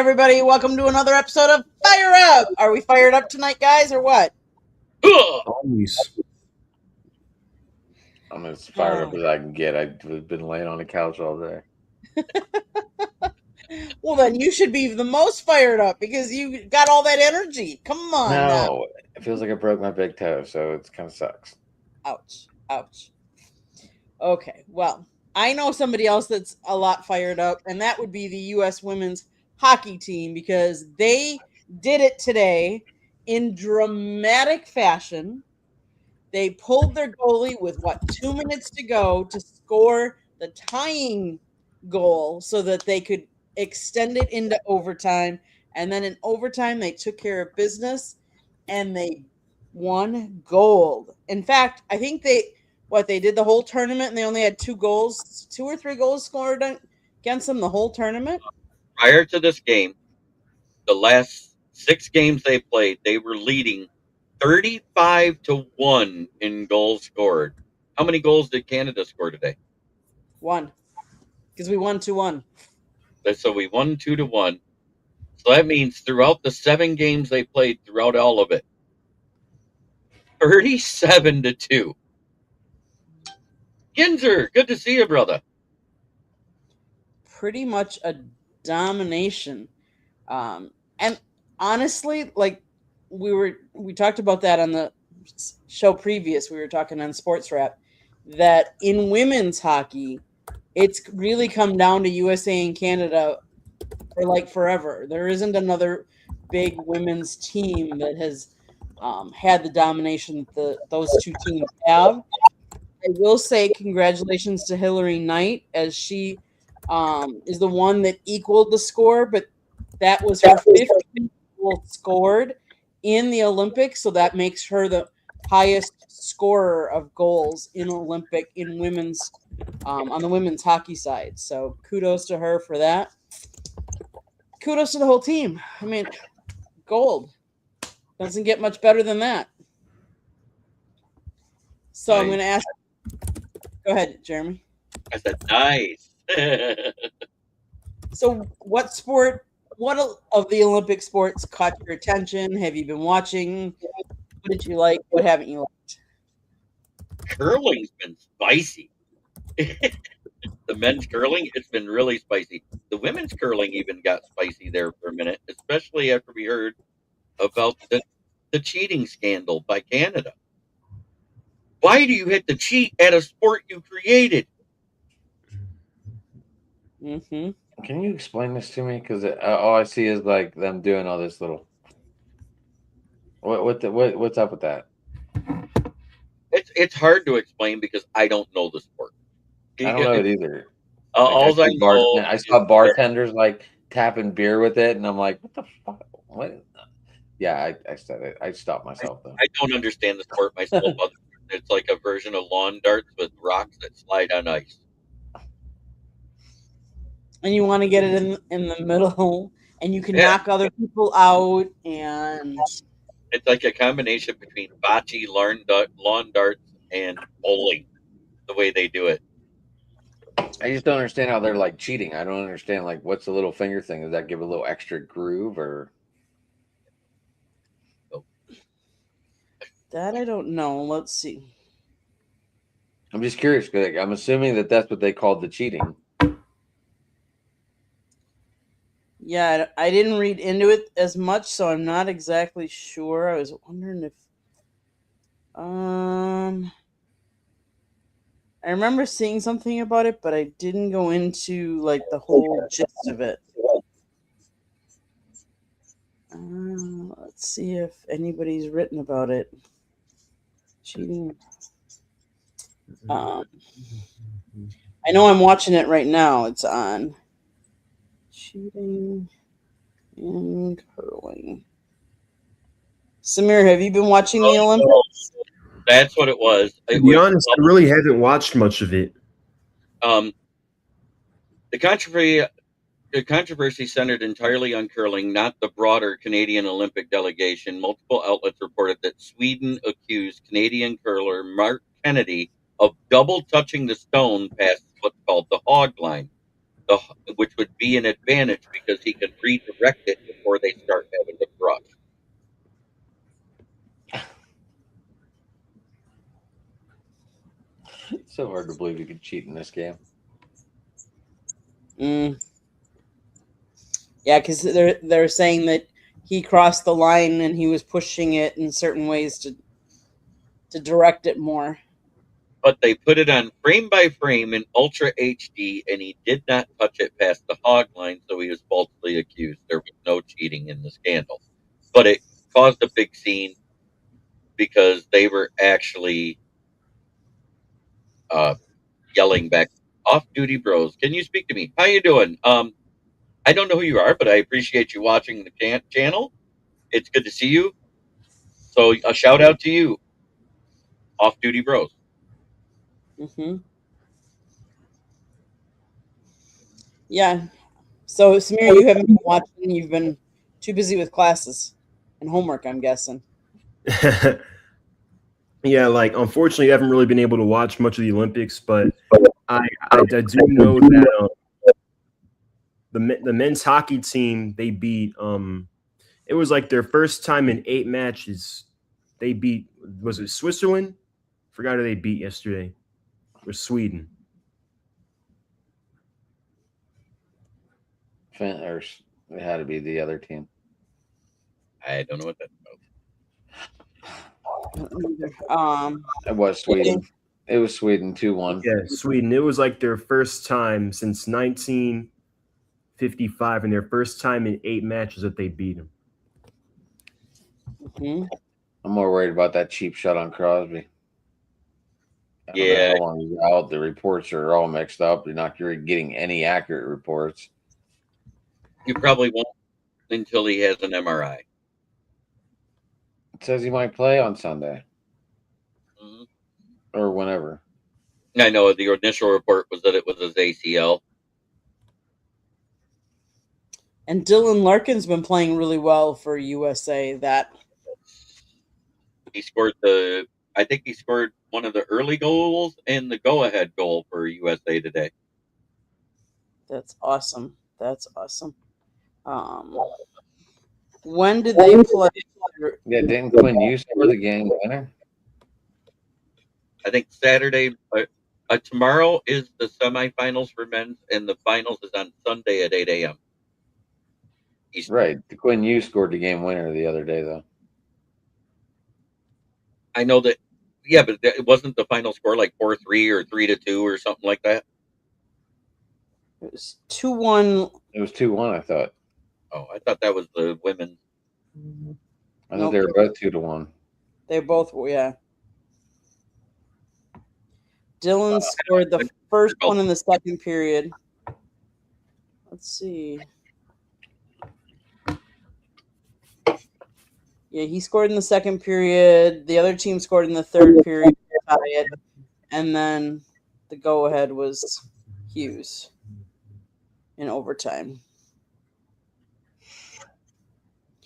everybody. Welcome to another episode of Fire Up. Are we fired up tonight, guys, or what? Always. I'm as fired up as I can get. I've been laying on the couch all day. Well, then you should be the most fired up because you got all that energy. Come on now. No, it feels like I broke my big toe, so it kind of sucks. Ouch. Ouch. Okay, well, I know somebody else that's a lot fired up, and that would be the U.S. women's hockey team because they did it today in dramatic fashion. They pulled their goalie with 2 minutes to go to score the tying goal so that they could extend it into overtime. And then in overtime, they took care of business and they won gold. In fact, I think they did the whole tournament and they only had 2 or 3 goals scored against them the whole tournament. Prior to this game, the last 6 games they played, they were leading 35-1 in goals scored. How many goals did Canada score today? 1. Because we won 2-1. So we won 2-1. So that means throughout the 7 games they played, throughout all of it, 37-2. Ginzer, good to see you, brother. Pretty much a domination. And honestly, like we talked about that on the show previous. We were talking on Sports Wrap that in women's hockey, it's really come down to USA and Canada for like forever. There isn't another big women's team that has had the domination that those two teams have. I will say congratulations to Hillary Knight as she is the one that equaled the score, but that was her 15th goal scored in the Olympics, so that makes her the highest scorer of goals in women's on the women's hockey side. So kudos to her for that. Kudos to the whole team. I mean, gold doesn't get much better than that. So nice. I'm going to ask. Go ahead, Jeremy. I said nice. So what of the Olympic sports caught your attention? Have you been watching? What did you like? What haven't you liked? Curling's been spicy. The men's curling, it's been really spicy. The women's curling even got spicy there for a minute, especially after we heard about the cheating scandal by Canada. Why do you have to cheat at a sport you created? Mm-hmm. Can you explain this to me? Because all I see is like them doing all this little. What's up with that? It's hard to explain because I don't know the sport. I don't know it either. I saw bartenders like tapping beer with it, and I'm like, what the fuck? What? Yeah, I said it. I stopped myself though. I don't understand the sport myself. It's like a version of lawn darts with rocks that slide on ice. And you want to get it in the middle, and you can knock other people out, and it's like a combination between bocce, lawn darts, and bowling. The way they do it. I just don't understand how they're like cheating. I don't understand like what's the little finger thing? Does that give a little extra groove or? That I don't know. Let's see. I'm just curious because I'm assuming that that's what they called the cheating. Yeah, I didn't read into it as much, so I'm not exactly sure. I was wondering if I remember seeing something about it, but I didn't go into like the whole gist of it. Let's see if anybody's written about it. Cheating. I know I'm watching it right now. It's on. Cheating and curling. Samir, have you been watching the Olympics? That's what it was. To be honest, I really haven't watched much of it. The controversy centered entirely on curling, not the broader Canadian Olympic delegation. Multiple outlets reported that Sweden accused Canadian curler Mark Kennedy of double touching the stone past what's called the hog line. which would be an advantage because he can redirect it before they start having to brush. It's so hard to believe you could cheat in this game. Yeah, because they're saying that he crossed the line and he was pushing it in certain ways to direct it more. But they put it on frame by frame in Ultra HD, and he did not touch it past the hog line, so he was falsely accused. There was no cheating in the scandal. But it caused a big scene because they were actually yelling back, "Off-duty bros, can you speak to me? How you doing? I don't know who you are, but I appreciate you watching the channel. It's good to see you. So a shout out to you, Off-duty bros." Mm-hmm. Yeah. So, Samir, you haven't been watching. You've been too busy with classes and homework, I'm guessing. Yeah, like unfortunately, I haven't really been able to watch much of the Olympics, but I do know that the men's hockey team, they beat it was like their first time in 8 matches. They beat, was it Switzerland? Forgot who they beat yesterday. Or Sweden. Or it had to be the other team. I don't know what that's Um, It was Sweden. It was Sweden 2-1. Yeah, Sweden. It was like their first time since 1955, and their first time in 8 matches that they beat them. mhm. I'm more worried about that cheap shot on Crosby. I don't Yeah. know how long he's out. The reports are all mixed up. You're not getting any accurate reports. You probably won't until he has an MRI. It says he might play on Sunday Mm-hmm. or whenever. I know the initial report was that it was his ACL. And Dylan Larkin's been playing really well for USA. That He scored I think he scored one of the early goals and the go-ahead goal for USA today. that's awesome. That's awesome. When did they play? Yeah, didn't Quinn Hughes score the game winner? I think Saturday. Tomorrow is the semifinals for men's, and the finals is on Sunday at 8 a.m. Eastern. Right. The Quinn Hughes scored the game winner the other day, though. I know that. Yeah, but it wasn't the final score like 4-3 or 3-2 or something like that. It was 2-1. It was 2-1, I thought. Oh, I thought that was the women. I thought they were both 2-1. They both, yeah. Dylan scored the first one in the second period. Let's see. Yeah, he scored in the second period. The other team scored in the third period to tie it. And then the go-ahead was Hughes in overtime.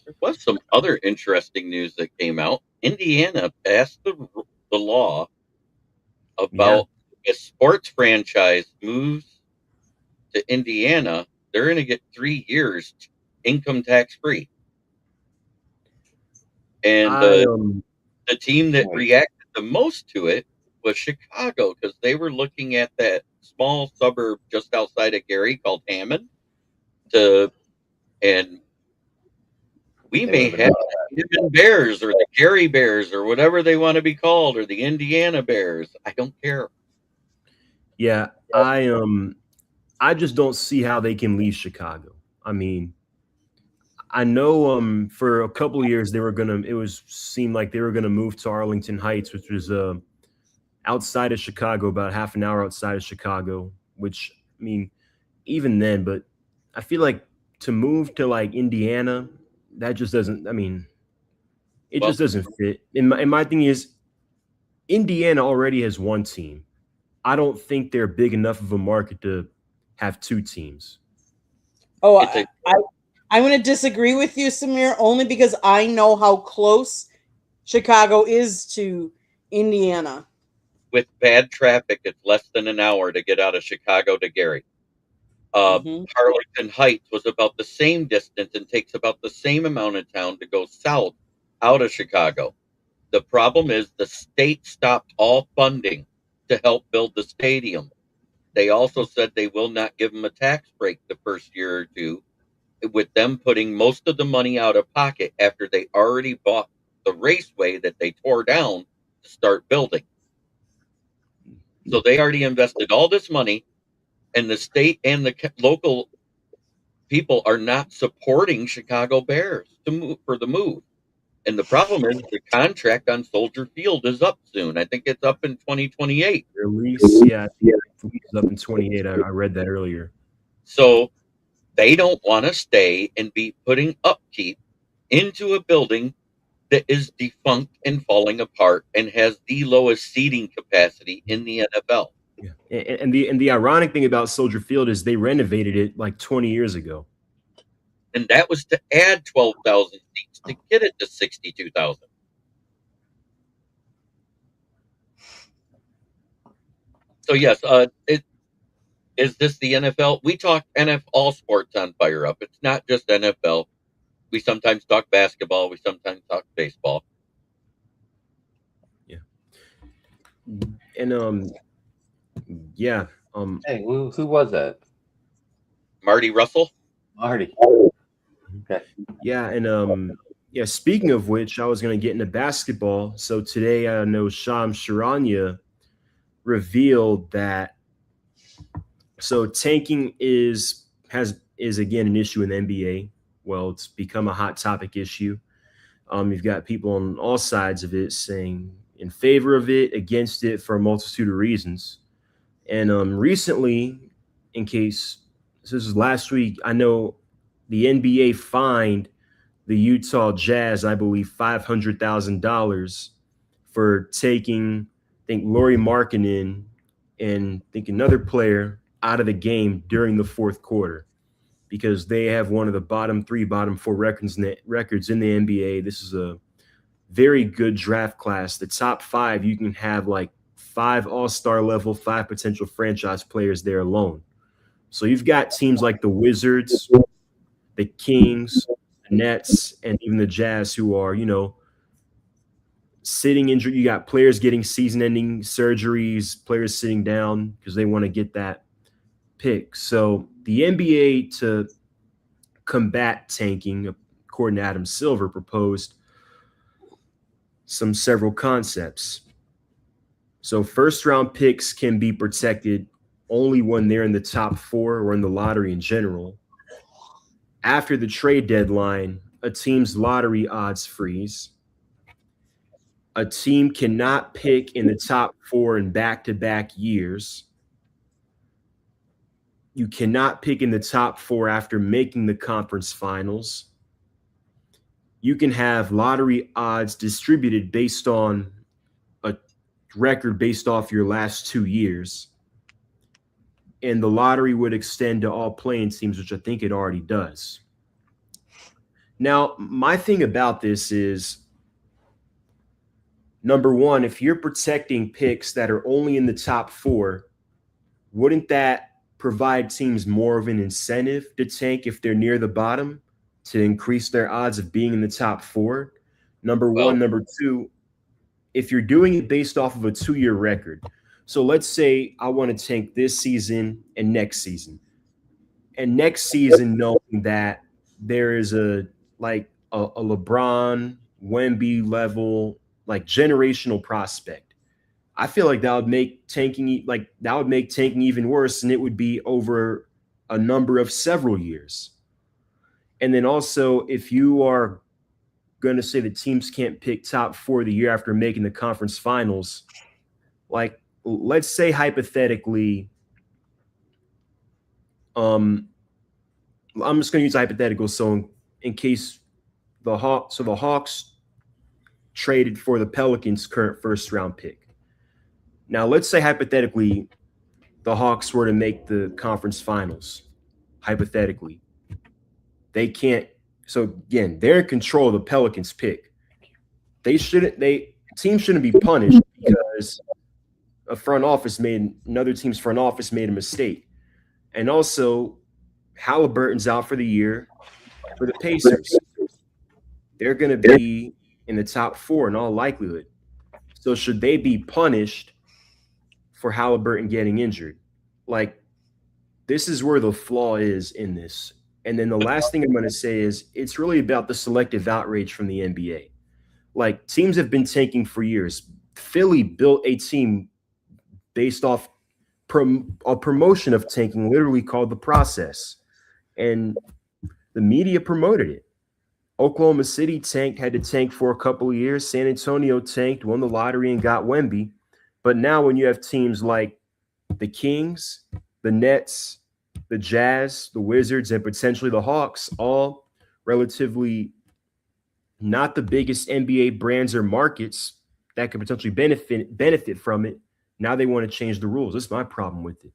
There was some other interesting news that came out. Indiana passed the law about if a sports franchise moves to Indiana, they're going to get 3 years income tax free. And the team that reacted the most to it was Chicago, because they were looking at that small suburb just outside of Gary called Hammond. And we may have the Hammond Bears or the Gary Bears or whatever they want to be called, or the Indiana Bears. I don't care. Yeah, I just don't see how they can leave Chicago. I mean, I know for a couple of years seemed like they were gonna move to Arlington Heights, which was outside of Chicago, about half an hour outside of Chicago, which, I mean, even then, but I feel like to move to like Indiana, that just doesn't, I mean, it just doesn't fit. And my thing is, Indiana already has one team. I don't think they're big enough of a market to have 2 teams. Oh, I'm going to disagree with you, Samir, only because I know how close Chicago is to Indiana. With bad traffic, it's less than an hour to get out of Chicago to Gary. Harlingen Heights was about the same distance and takes about the same amount of time to go south out of Chicago. The problem is the state stopped all funding to help build the stadium. They also said they will not give them a tax break the first year or two, with them putting most of the money out of pocket after they already bought the raceway that they tore down to start building. So they already invested all this money, and the state and the local people are not supporting Chicago Bears to move for the move. And the problem is the contract on Soldier Field is up soon. I think it's up in 2028. Their lease, yeah, it's up in 28. I read that earlier. So they don't want to stay and be putting upkeep into a building that is defunct and falling apart and has the lowest seating capacity in the NFL. Yeah. And the ironic thing about Soldier Field is they renovated it like 20 years ago. And that was to add 12,000 seats to get it to 62,000. So yes, is this the NFL? We talk NFL all sports on Fire Up. It's not just NFL. We sometimes talk basketball. We sometimes talk baseball. Yeah. And yeah. Hey, who was that? Marty Russell. Marty. Okay. Yeah, and yeah. Speaking of which, I was going to get into basketball. So today, I know Shams Charania revealed that. So tanking is again an issue in the NBA. Well, it's become a hot topic issue. You've got people on all sides of it saying in favor of it, against it for a multitude of reasons. And recently, in case this is last week, I know the NBA fined the Utah Jazz, I believe, $500,000 for taking, I think, Lauri Markkanen and I think another player out of the game during the fourth quarter, because they have one of the bottom 3, bottom 4 records in the NBA. This is a very good draft class. The top 5, you can have like 5 all-star level, 5 potential franchise players there alone. So you've got teams like the Wizards, the Kings, the Nets, and even the Jazz who are, sitting injured. You got players getting season-ending surgeries, players sitting down because they want to get that pick. So the NBA, to combat tanking, according to Adam Silver, proposed several concepts. So first-round picks can be protected only when they're in the top 4 or in the lottery in general. After the trade deadline, a team's lottery odds freeze. A team cannot pick in the top 4 in back-to-back years. You cannot pick in the top 4 after making the conference finals. You can have lottery odds distributed based on a record based off your last 2 years. And the lottery would extend to all playing teams, which I think it already does. Now, my thing about this is, number one, if you're protecting picks that are only in the top 4, wouldn't that provide teams more of an incentive to tank if they're near the bottom to increase their odds of being in the top 4? Number one. Number two, if you're doing it based off of a 2-year record. So let's say I want to tank this season and next season. And next season, knowing that there is a LeBron, Wemby level, like generational prospect, I feel like that would make tanking even worse, and it would be over a number of several years. And then also, if you are going to say that teams can't pick top 4 the year after making the conference finals, like let's say hypothetically, I'm just going to use hypothetical. So in case the Hawks traded for the Pelicans' current first-round pick. Now, let's say hypothetically the Hawks were to make the conference finals. Hypothetically, they can't. So again, they're in control of the Pelicans' pick. Teams shouldn't be punished because another team's front office made a mistake. And also, Halliburton's out for the year for the Pacers. They're going to be in the top 4 in all likelihood. So should they be punished for Halliburton getting injured? Like, this is where the flaw is in this. And then the last thing I'm going to say is it's really about the selective outrage from the NBA. Like, teams have been tanking for years. Philly built a team based off a promotion of tanking, literally called The Process. And the media promoted it. Oklahoma City tanked, had to tank for a couple of years. San Antonio tanked, won the lottery, and got Wemby. But now when you have teams like the Kings, the Nets, the Jazz, the Wizards, and potentially the Hawks, all relatively not the biggest NBA brands or markets that could potentially benefit from it, now they want to change the rules. That's my problem with it.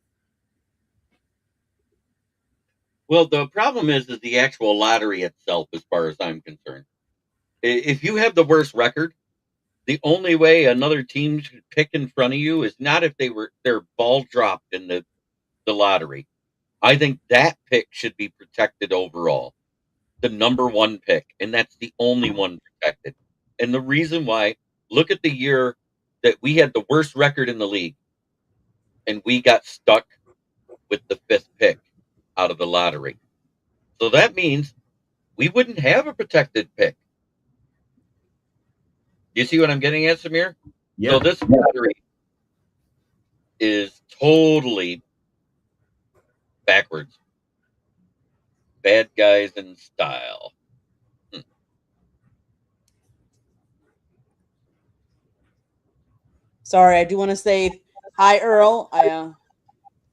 Well, the problem is the actual lottery itself, as far as I'm concerned. If you have the worst record, the only way another team should pick in front of you is not if their ball dropped in the lottery. I think that pick should be protected overall. The number 1 pick, and that's the only one protected. And the reason why, look at the year that we had the worst record in the league, and we got stuck with the 5th pick out of the lottery. So that means we wouldn't have a protected pick. You see what I'm getting at, Samir? Yeah. So this lottery is totally backwards. Bad guys in style. Sorry, I do want to say hi, Earl. I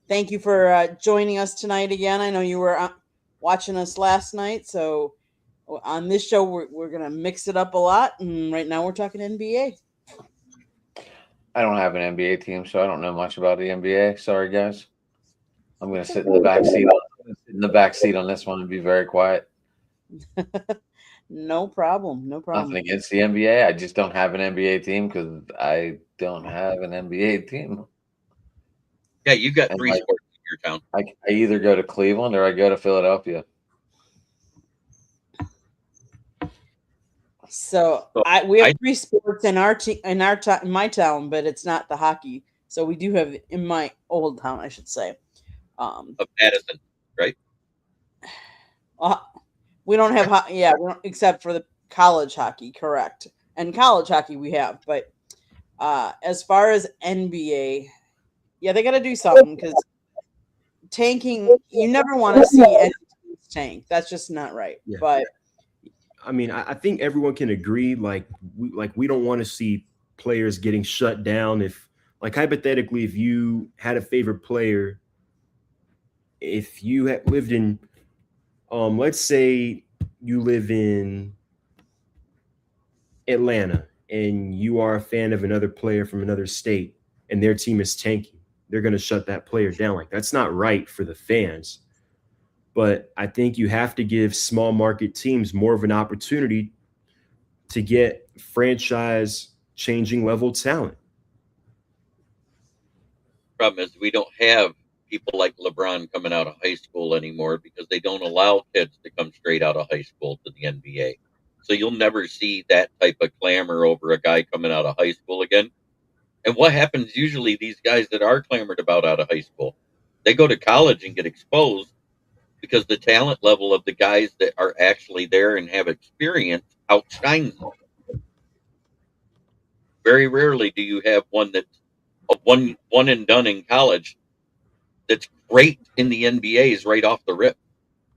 thank you for joining us tonight again. I know you were watching us last night, so on this show we're gonna mix it up a lot. And right now we're talking NBA. I don't have an NBA team, so I don't know much about the NBA. Sorry, guys. I'm going to sit in the back seat. In the back seat on this one and be very quiet. No problem. No problem. Nothing against the NBA. I just don't have an NBA team because I don't have an NBA team. Yeah, you got 3 sports in your town. I either go to Cleveland or I go to Philadelphia. So we have 3 sports in my town, but it's not the hockey. So we do have in my old town, I should say. Of Madison, right? We don't have we don't, except for the college hockey, correct? And college hockey we have, but as far as NBA, yeah, they got to do something because tanking. You never want to see any teams tank. That's just not right. Yeah. But I mean, I think everyone can agree. Like we don't want to see players getting shut down. If, like, hypothetically, if you had a favorite player, if you had lived in, let's say you live in Atlanta and you are a fan of another player from another state and their team is tanking, they're going to shut that player down. Like, that's not right for the fans. But I think you have to give small market teams more of an opportunity to get franchise changing level talent. Problem is we don't have people like LeBron coming out of high school anymore because they don't allow kids to come straight out of high school to the NBA. So you'll never see that type of clamor over a guy coming out of high school again. And what happens usually, these guys that are clamored about out of high school, they go to college and get exposed because the talent level of the guys that are actually there and have experience outshines them. Very rarely do you have one that's a one and done in college that's great in the NBAs right off the rip.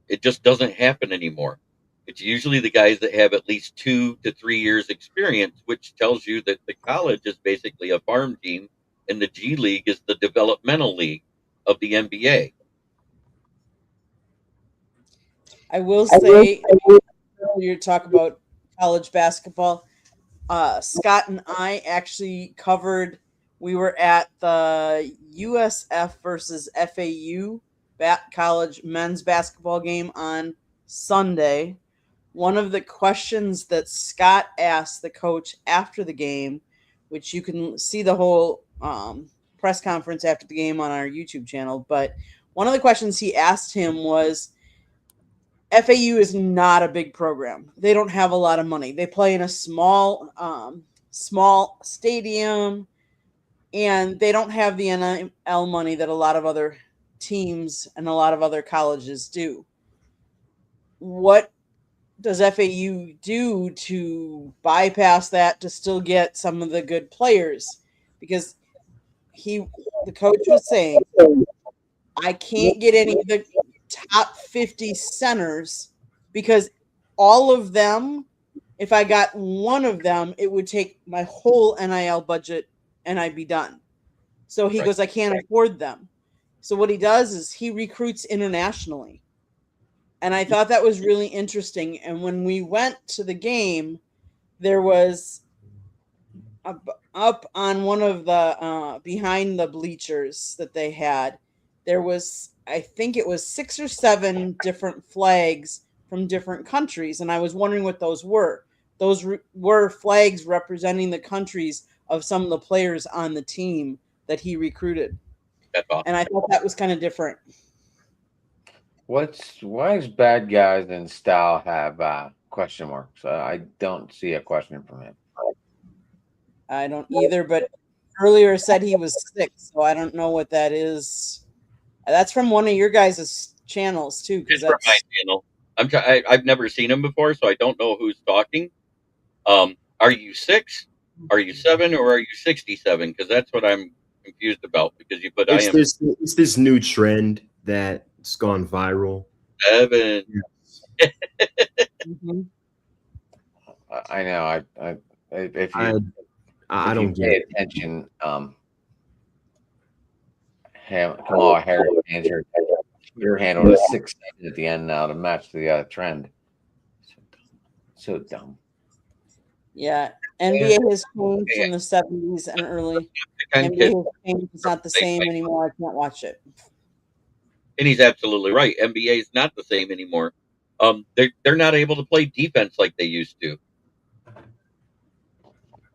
It just doesn't happen anymore. It's usually the guys that have at least 2 to 3 years experience, which tells you that the college is basically a farm team and the G League is the developmental league of the NBA. I will say, you're talking about college basketball. Scott and I actually covered. We were at the USF versus FAU college men's basketball game on Sunday. One of the questions that Scott asked the coach after the game, which you can see the whole press conference after the game on our YouTube channel, but one of the questions he asked him was, FAU is not a big program. They don't have a lot of money. They play in a small stadium, and they don't have the NIL money that a lot of other teams and a lot of other colleges do. What does FAU do to bypass that to still get some of the good players? Because the coach was saying, I can't get any of the top 50 centers because all of them, if I got one of them, it would take my whole NIL budget and I'd be done. So he goes, I can't afford them. So what he does is he recruits internationally. And I thought that was really interesting. And when we went to the game, there was up on one of the behind the bleachers that they had, there was, I think it was 6 or 7 different flags from different countries. And I was wondering what those were. Those were flags representing the countries of some of the players on the team that he recruited. That's awesome. And I thought that was kind of different. Why is bad guys in style have question marks? I don't see a question from him. I don't either, but earlier said he was 6, so I don't know what that is. That's from one of your guys' channels too. It's from my channel. I've never seen him before, so I don't know who's talking. Are you 6? Are you 7? Or are you 67? Because that's what I'm confused about. Because you put it's this new trend that's gone viral. 7. Mm-hmm. I know. If don't pay attention, Kamala Harris answered your handle is 6 at the end now to match the trend. So dumb. Yeah, NBA has changed from the 70s and early. NBA has changed. It's not the same anymore. I can't watch it. And he's absolutely right. NBA is not the same anymore. They're not able to play defense like they used to.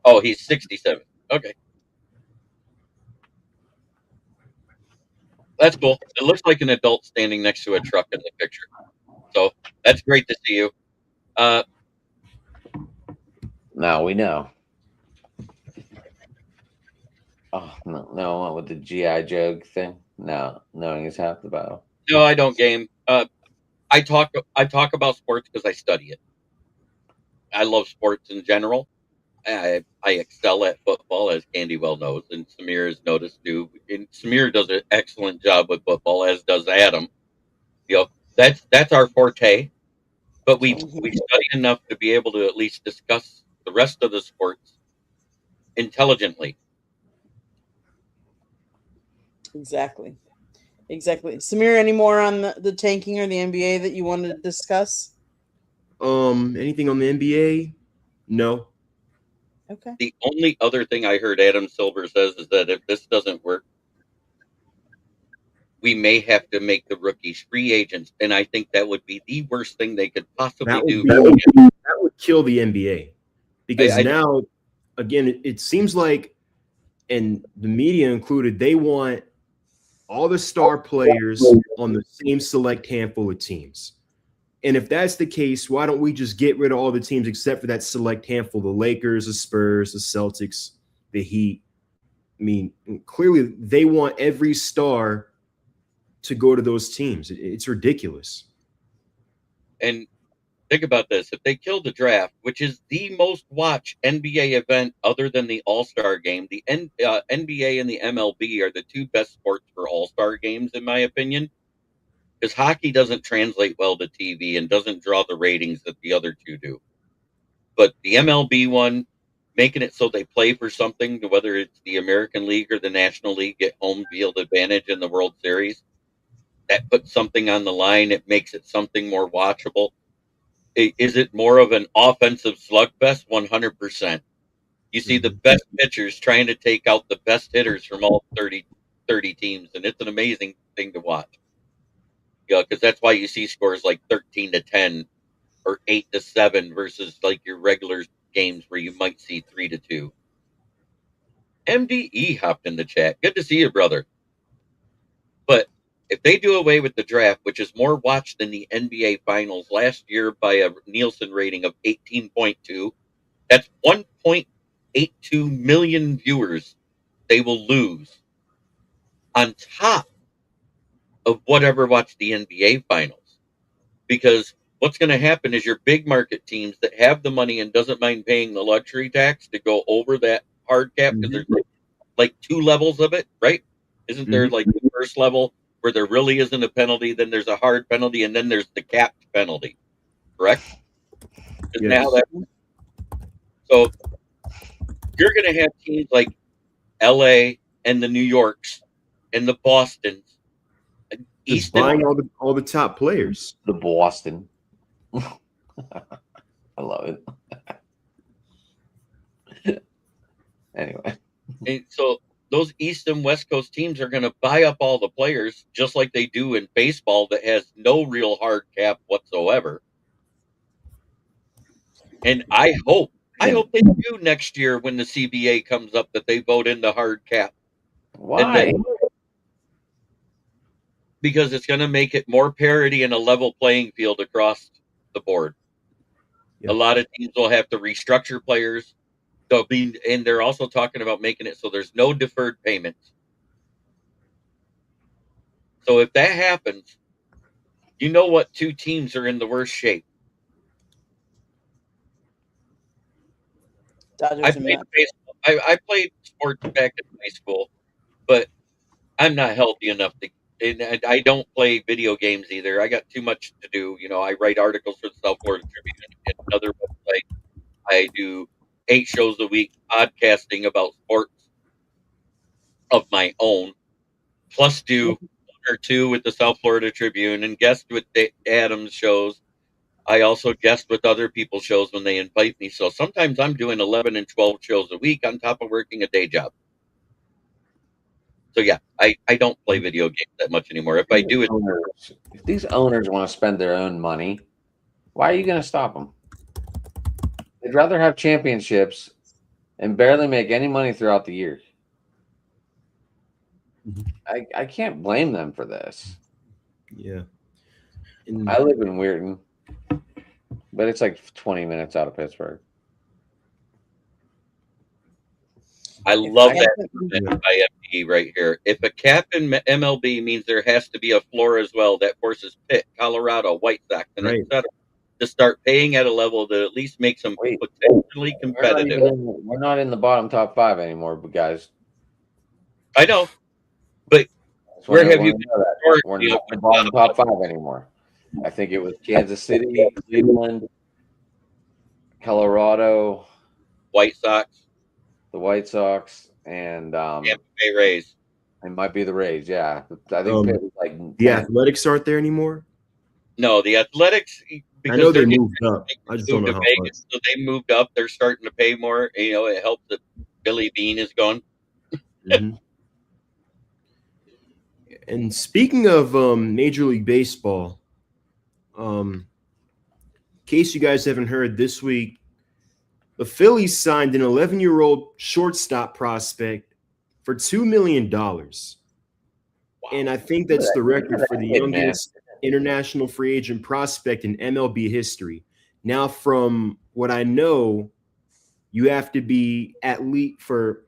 Oh, he's 67. Okay. That's cool. It looks like an adult standing next to a truck in the picture. So that's great to see you. Now we know. Oh, no, not with the G.I. Joe thing. No, knowing is half the battle. No, I don't game. I talk about sports because I study it. I love sports in general. I excel at football, as Candy well knows, and Samir has noticed too. And Samir does an excellent job with football, as does Adam. That's our forte. But we study enough to be able to at least discuss the rest of the sports intelligently. Exactly. Samir, any more on the tanking or the NBA that you wanted to discuss? Anything on the NBA? No. Okay. The only other thing I heard Adam Silver says is that if this doesn't work, we may have to make the rookies free agents, and I think that would be the worst thing they could possibly do. That would kill the NBA because now, again, it seems like, and the media included, they want all the star players on the same select handful of teams. And if that's the case, why don't we just get rid of all the teams except for that select handful, the Lakers, the Spurs, the Celtics, the Heat? I mean, clearly they want every star to go to those teams. It's ridiculous. And think about this. If they kill the draft, which is the most watched NBA event other than the All-Star game, the NBA and the MLB are the 2 best sports for All-Star games, in my opinion. Because hockey doesn't translate well to TV and doesn't draw the ratings that the other 2 do. But the MLB one, making it so they play for something, whether it's the American League or the National League, get home field advantage in the World Series, that puts something on the line. It makes it something more watchable. Is it more of an offensive slugfest? 100%. You see the best pitchers trying to take out the best hitters from all 30 teams, and it's an amazing thing to watch. Because that's why you see scores like 13-10 or 8-7 versus like your regular games where you might see 3-2. MDE hopped in the chat. Good to see you, brother. But if they do away with the draft, which is more watched than the NBA Finals last year by a Nielsen rating of 18.2, that's 1.82 million viewers they will lose on top of whatever watched the NBA Finals. Because what's going to happen is your big market teams that have the money and doesn't mind paying the luxury tax to go over that hard cap, because there's like two levels of it, right? Isn't there like the first level where there really isn't a penalty, then there's a hard penalty, and then there's the capped penalty, correct? Isn't that how that works? So you're going to have teams like LA and the New Yorks and the Bostons, Just buying all the top players. The Boston. I love it. Anyway. And so those East and West Coast teams are going to buy up all the players, just like they do in baseball that has no real hard cap whatsoever. And I hope they do next year when the CBA comes up that they vote in the hard cap. Why? Because it's going to make it more parity and a level playing field across the board. Yep. A lot of teams will have to restructure players. And they're also talking about making it so there's no deferred payments. So if that happens, you know what two teams are in the worst shape. I played sports back in high school, but I'm not healthy enough to, and I don't play video games either. I got too much to do. You know, I write articles for the South Florida Tribune and another website. I do 8 shows a week podcasting about sports of my own, plus do 1 or 2 with the South Florida Tribune and guest with Adam's shows. I also guest with other people's shows when they invite me. So sometimes I'm doing 11 and 12 shows a week on top of working a day job. So yeah, I don't play video games that much anymore. If I do it, if these owners want to spend their own money, why are you going to stop them? They'd rather have championships and barely make any money throughout the year. I can't blame them for this. Yeah. I live in Weirton, but it's like 20 minutes out of Pittsburgh. I love that IFD right here. If a cap in MLB means there has to be a floor as well, that forces Pitt, Colorado, White Sox, and etc. to start paying at a level that at least makes them potentially competitive. We're not in the bottom top 5 anymore, but guys. I know, but where have you been? We're not in the bottom top 5 anymore. I think it was Kansas City, Cleveland, Colorado, White Sox, the White Sox, and Tampa Bay Rays. It might be the Rays, yeah. I think Pitt was like the Athletics aren't there anymore. No, the Athletics. I know they moved up. I just don't know how Vegas, so they moved up. They're starting to pay more. You know, it helps that Billy Bean is gone. And speaking of Major League Baseball, in case you guys haven't heard, this week the Phillies signed an 11-year-old shortstop prospect for $2 million. Wow. And I think that's the record for the youngest international free agent prospect in MLB history. Now, from what I know, you have to be at least for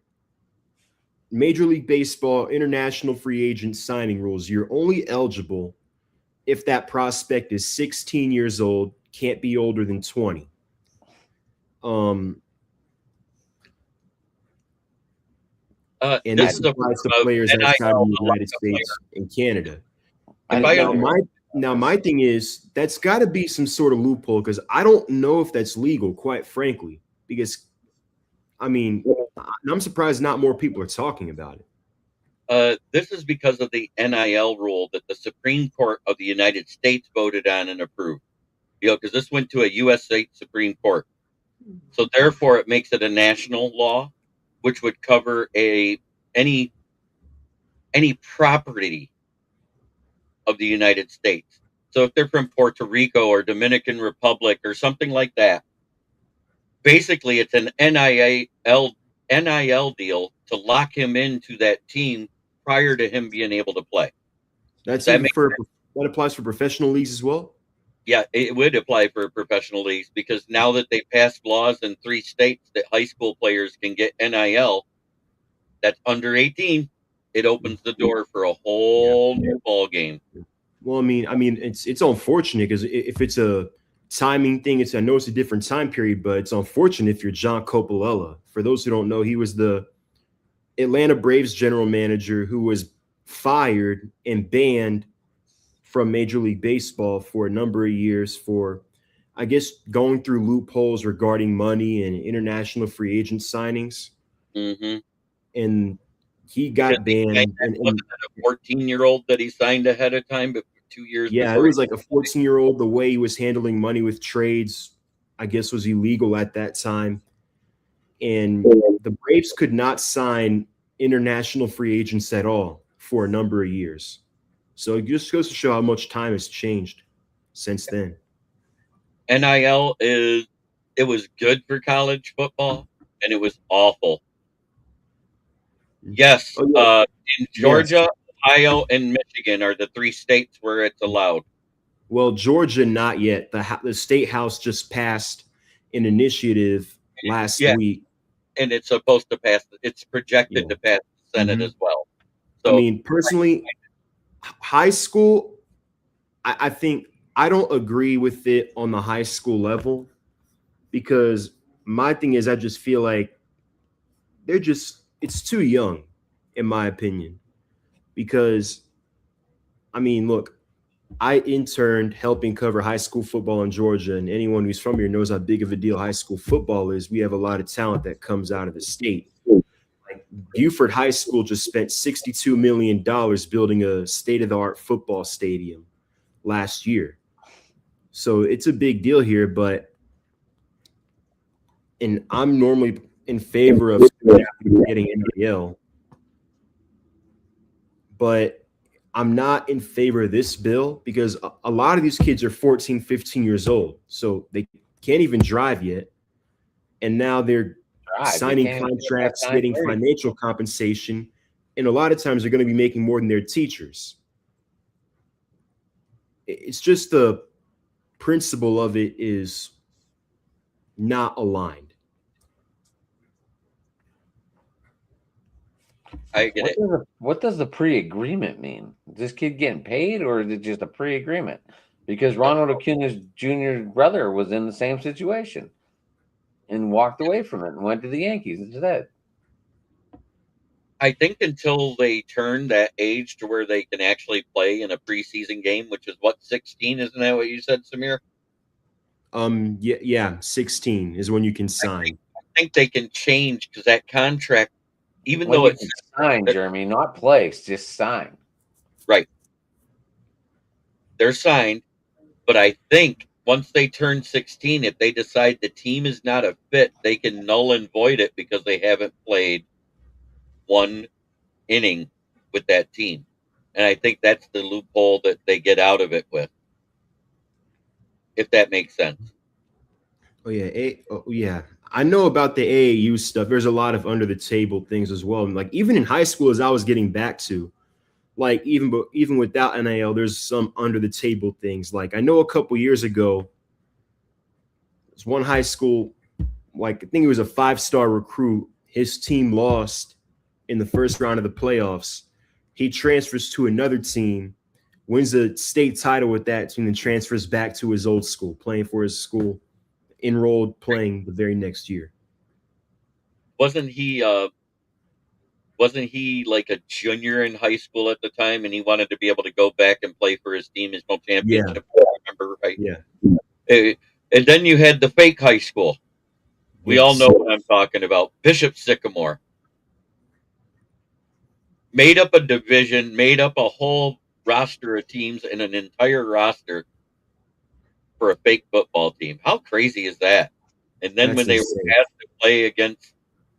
Major League Baseball international free agent signing rules. You're only eligible if that prospect is 16 years old, can't be older than 20. And this applies to players outside of the United States and Canada. Now, my thing is that's got to be some sort of loophole because I don't know if that's legal, quite frankly. Because, I mean, I'm surprised not more people are talking about it. This is because of the NIL rule that the Supreme Court of the United States voted on and approved. You know, because this went to a U.S. state Supreme Court. So therefore, it makes it a national law, which would cover any property of the United States. So if they're from Puerto Rico or Dominican Republic or something like that, basically it's an NIL deal to lock him into that team prior to him being able to play. That's That even makes for that applies for professional leagues as well. Yeah, it would apply for professional leagues because now that they passed laws in 3 states that high school players can get NIL, that's under 18. It opens the door for a whole new ball game. Well, I mean, it's unfortunate because if it's a timing thing, I know it's a different time period, but it's unfortunate if you're John Coppola. For those who don't know, he was the Atlanta Braves general manager who was fired and banned from Major League Baseball for a number of years for, I guess, going through loopholes regarding money and international free agent signings. Mm-hmm. And he got banned. Wasn't it a 14-year-old that he signed ahead of time, but 2 years Yeah, it before? was like a 14-year-old. The way he was handling money with trades, I guess, was illegal at that time. And the Braves could not sign international free agents at all for a number of years. So it just goes to show how much time has changed since then. NIL it was good for college football, and it was awful. Yes, Oh, yeah. in Georgia, Ohio, and Michigan are the 3 states where it's allowed. Well, Georgia, not yet. The state house just passed an initiative last week. And it's supposed to pass. It's projected to pass the Senate as well. So, I mean, personally, high school, I think I don't agree with it on the high school level because my thing is I just feel like it's too young, in my opinion. Because, I mean, look, I interned helping cover high school football in Georgia, and anyone who's from here knows how big of a deal high school football is. We have a lot of talent that comes out of the state. Like Buford High School just spent $62 million building a state-of-the-art football stadium last year. So it's a big deal here, and I'm normally in favor of getting NIL, but I'm not in favor of this bill because a lot of these kids are 14, 15 years old. So they can't even drive yet. And now they're signing contracts, getting financial compensation. And a lot of times they're going to be making more than their teachers. It's just the principle of it is not aligned. I get it. What does the pre-agreement mean? Is this kid getting paid, or is it just a pre-agreement? Because Ronald Acuna's Jr.'s brother was in the same situation and walked away from it and went to the Yankees instead. I think until they turn that age to where they can actually play in a preseason game, which is what, 16? Isn't that what you said, Samir? Yeah, 16 is when you can sign. I think they can change because that contract, even though it's signed, Jeremy, not placed, just signed. Right. They're signed, but I think once they turn 16, if they decide the team is not a fit, they can null and void it because they haven't played one inning with that team. And I think that's the loophole that they get out of it with, if that makes sense. Oh yeah. I know about the AAU stuff. There's a lot of under the table things as well. And like even in high school, as I was getting back to, like even without NIL, there's some under the table things. Like I know a couple years ago, there's one high school, like I think it was a 5-star recruit. His team lost in the first round of the playoffs. He transfers to another team, wins the state title with that team, and transfers back to his old school, playing for his school. Enrolled playing the very next year. Wasn't he like a junior in high school at the time, and he wanted to be able to go back and play for his team, his home championship? Yeah. I remember right? Yeah. And then you had the fake high school. We all know what I'm talking about. Bishop Sycamore made up a division, made up a whole roster of teams and an entire roster for a fake football team. How crazy is that? And then when they were asked to play against,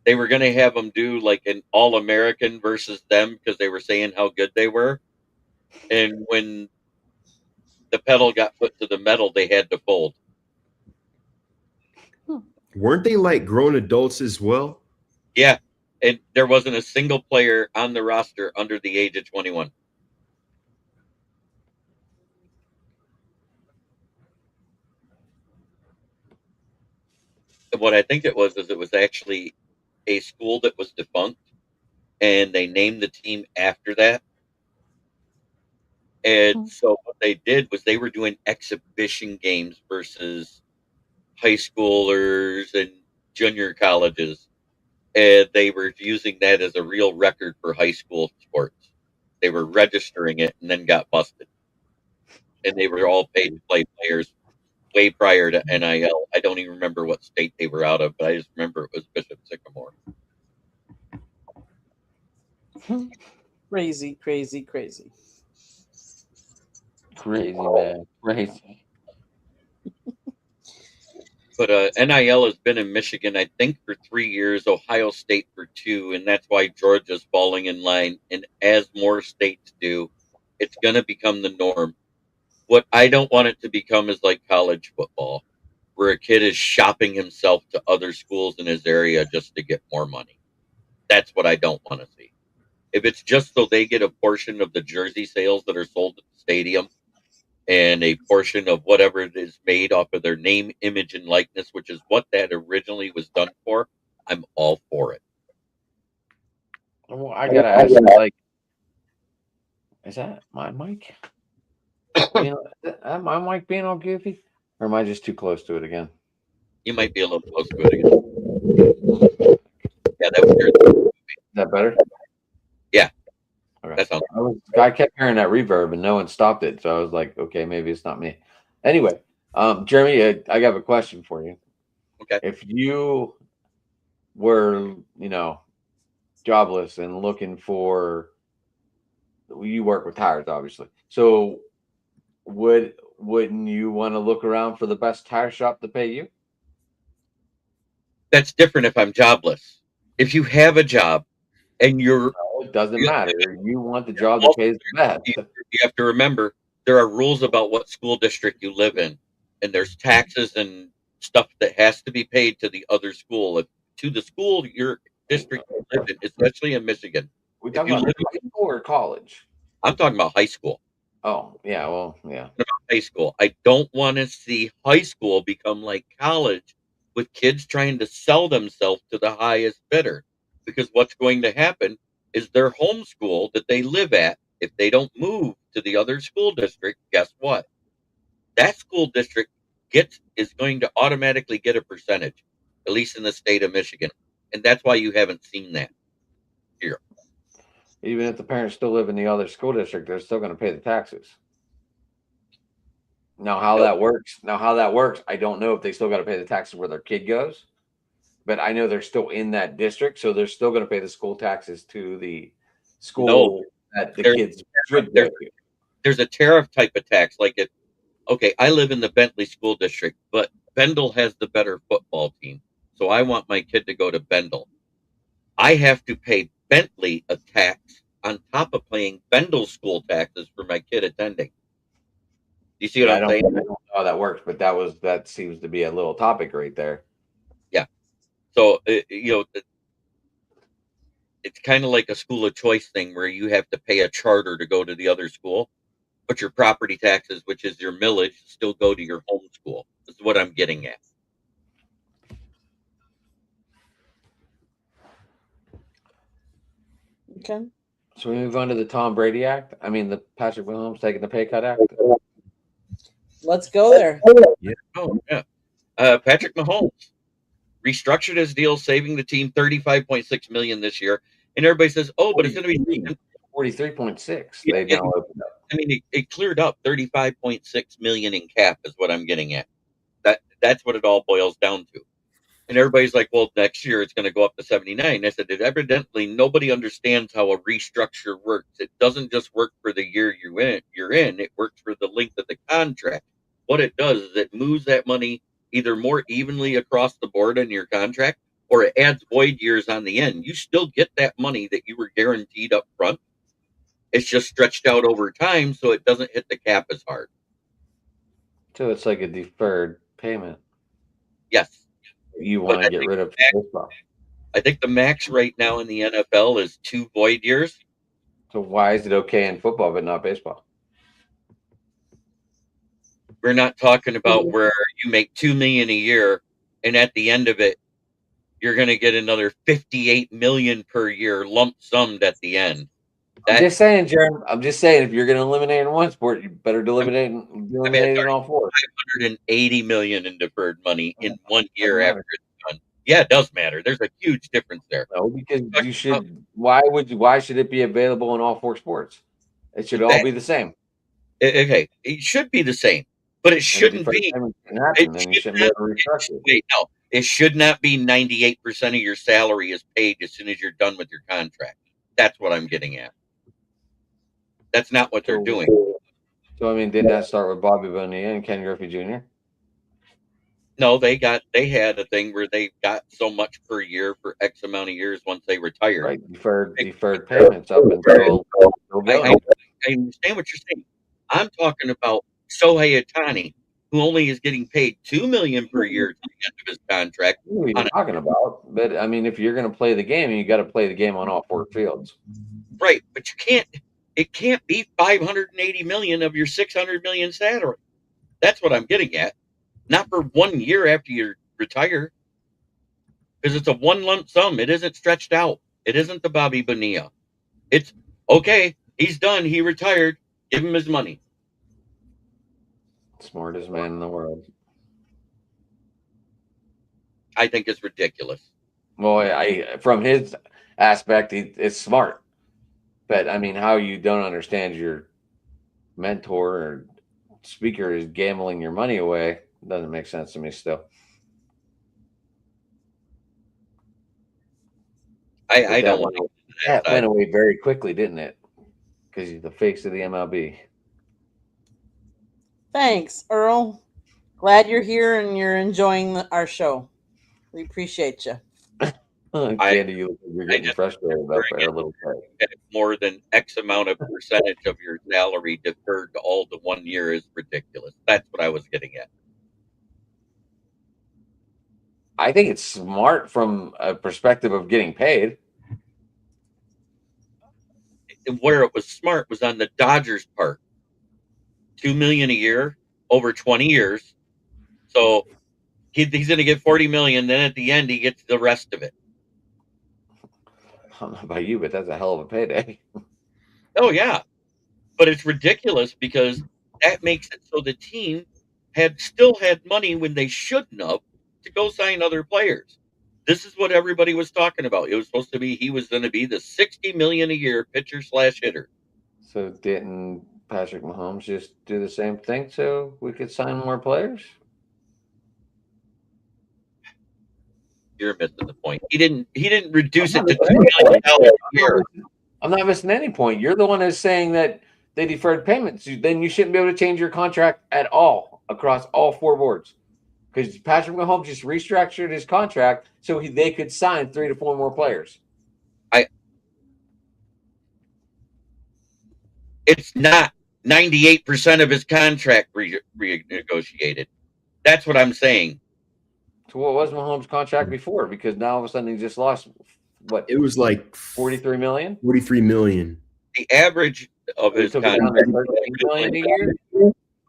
they were going to have them do like an All-American versus them because they were saying how good they were. And when the pedal got put to the metal, they had to fold. Weren't they like grown adults as well? Yeah. And there wasn't a single player on the roster under the age of 21. what I think it was is it was actually a school that was defunct, and they named the team after that. And so what they did was they were doing exhibition games versus high schoolers and junior colleges, and they were using that as a real record for high school sports. They were registering it and then got busted, and they were all paid to play players way prior to NIL. I don't even remember what state they were out of, but I just remember it was Bishop Sycamore. Crazy, crazy, crazy. Crazy, man. Crazy. But NIL has been in Michigan, I think, for 3 years, Ohio State for 2, and that's why Georgia's falling in line. And as more states do, it's going to become the norm. What I don't want it to become is like college football, where a kid is shopping himself to other schools in his area just to get more money. That's what I don't want to see. If it's just so they get a portion of the jersey sales that are sold at the stadium, and a portion of whatever it is made off of their name, image, and likeness, which is what that originally was done for, I'm all for it. Well, I gotta ask, like, is that my mic? My mic being all goofy, or am I just too close to it again? You might be a little close to it again. Yeah, that was your. Is that better? Yeah. Okay. That sounds. I kept hearing that reverb and no one stopped it, so I was like, okay, maybe it's not me. Anyway, Jeremy, I got a question for you. Okay. If you were, jobless and looking for, you work with tires, obviously. So wouldn't you want to look around for the best tire shop to pay you? That's different if I'm jobless. If you have a job and you're. No, it doesn't matter. You want the job that pays the best. You have to remember there are rules about what school district you live in, and there's taxes and stuff that has to be paid to the other school. To the school your district you live in, especially in Michigan. We talking about high school or college? I'm talking about high school. Oh, yeah, well, yeah. About high school. I don't want to see high school become like college with kids trying to sell themselves to the highest bidder. Because what's going to happen is their home school that they live at, if they don't move to the other school district, guess what? That school district is going to automatically get a percentage, at least in the state of Michigan. And that's why you haven't seen that here. Even if the parents still live in the other school district, they're still going to pay the taxes. Now, how that works, I don't know if they still got to pay the taxes where their kid goes, but I know they're still in that district, so they're still going to pay the school taxes to the school that the kids should go to. There's a tariff type of tax, like it. Okay, I live in the Bentley school district, but Bendel has the better football team, so I want my kid to go to Bendel. I have to pay Bentley a tax on top of paying Bendel school taxes for my kid attending. You see what I'm saying? I don't know how that works, but that seems to be a little topic right there. Yeah. So it's kind of like a school of choice thing where you have to pay a charter to go to the other school, but your property taxes, which is your millage, still go to your home school. This is what I'm getting at. Okay. So we move on to the Tom Brady Act. I mean, the Patrick Mahomes taking the pay cut act. Let's go there. Yeah. Oh, yeah. Patrick Mahomes restructured his deal, saving the team $35.6 million this year. And everybody says, "Oh, but it's going to be 43.6." They now opened up. I mean, it cleared up $35.6 million in cap is what I'm getting at. That's what it all boils down to. And everybody's like, "Well, next year it's going to go up to 79." I said, evidently nobody understands how a restructure works. It doesn't just work for the year you're in. It works for the length of the contract. What it does is it moves that money either more evenly across the board in your contract, or it adds void years on the end. You still get that money that you were guaranteed up front. It's just stretched out over time, so it doesn't hit the cap as hard. So it's like a deferred payment. Yes. You want to get rid of baseball. I think the max right now in the NFL is 2 void years. So why is it okay in football but not baseball? We're not talking about where you make $2 million a year and at the end of it, you're going to get another $58 million per year lump summed at the end. I'm just saying, Jeremy. I'm just saying, if you're going to eliminate in one sport, you better eliminate in all four. $580 million in deferred money in 1 year after it's done. Yeah, it does matter. There's a huge difference there. No, because you should. Why should it be available in all four sports? It should all be the same. Okay, it should be the same, but it shouldn't be. It should not be 98% of your salary is paid as soon as you're done with your contract. That's what I'm getting at. That's not what they're doing. So, I mean, didn't that start with Bobby Bonilla and Ken Griffey Jr.? No, they had a thing where they got so much per year for X amount of years once they retired. Right, deferred payments up until. I understand what you're saying. I'm talking about Shohei Ohtani, who only is getting paid $2 million per year to the end of his contract. What are you talking about? But I mean, if you're going to play the game, you got to play the game on all four fields. Right, but you can't. It can't be $580 million of your $600 million salary. That's what I'm getting at. Not for 1 year after you retire, because it's a one lump sum. It isn't stretched out. It isn't the Bobby Bonilla. It's okay. He's done. He retired. Give him his money. Smartest man in the world. I think it's ridiculous. Well, from his aspect, it's smart. But I mean, how you don't understand your mentor or speaker is gambling your money away doesn't make sense to me still. I don't want that went away very quickly, didn't it? Because he's the face of the MLB. Thanks, Earl. Glad you're here and you're enjoying our show. We appreciate you. Candy, you're getting frustrated about our little play. More than X amount of percentage of your salary deferred to all the 1 year is ridiculous. That's what I was getting at. I think it's smart from a perspective of getting paid. Where it was smart was on the Dodgers' part. $2 million a year over 20 years. So he's going to get $40 million. Then at the end, he gets the rest of it. I don't know about you, but that's a hell of a payday. Oh, yeah. But it's ridiculous because that makes it so the team still had money when they shouldn't have to go sign other players. This is what everybody was talking about. It was supposed to be he was going to be the $60 million a year pitcher/hitter. So didn't Patrick Mahomes just do the same thing so we could sign more players? You're missing the point. He didn't reduce it to $2 million a year. I'm not missing any point. You're the one who's saying that they deferred payments. Then you shouldn't be able to change your contract at all across all four boards. Because Patrick Mahomes just restructured his contract so they could sign 3 to 4 more players. It's not 98% of his contract renegotiated. That's what I'm saying. So what was Mahomes' contract before? Because now all of a sudden he just lost what? It was like $43 million. $43 million. The average of his contract million a year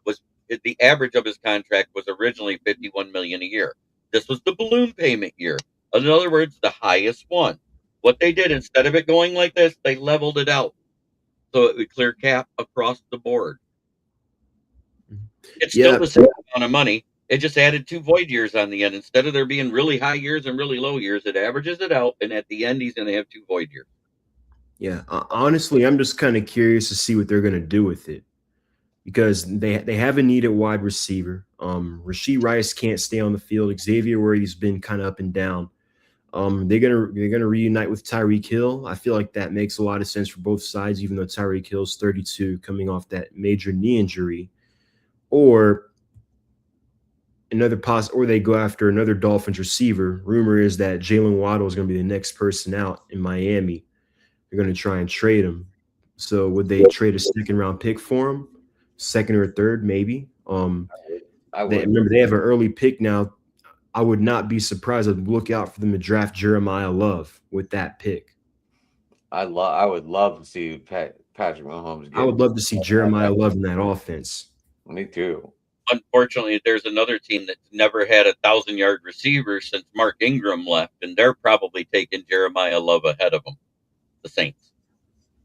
was the average of his contract was originally $51 million a year. This was the balloon payment year. In other words, the highest one. What they did, instead of it going like this, they leveled it out so it would clear cap across the board. It's still the same amount of money. It just added 2 void years on the end. Instead of there being really high years and really low years, it averages it out, and at the end, he's going to have 2 void years. Yeah, honestly, I'm just kind of curious to see what they're going to do with it because they have a need at wide receiver. Rashee Rice can't stay on the field. Xavier Worthy's been kind of up and down. They're gonna reunite with Tyreek Hill. I feel like that makes a lot of sense for both sides, even though Tyreek Hill's 32, coming off that major knee injury, or or they go after another Dolphins receiver. Rumor is that Jalen Waddle is going to be the next person out in Miami. They're going to try and trade him. So would they trade a 2nd-round pick for him? 2nd or 3rd, maybe. Remember, they have an early pick now. I would not be surprised. I'd look out for them to draft Jeremiah Love with that pick. I would love to see Patrick Mahomes. I would love to see Jeremiah Love in that offense. Me too. unfortunately, there's another team that's never had a 1,000-yard receiver since Mark Ingram left, and they're probably taking Jeremiah Love ahead of them, the Saints.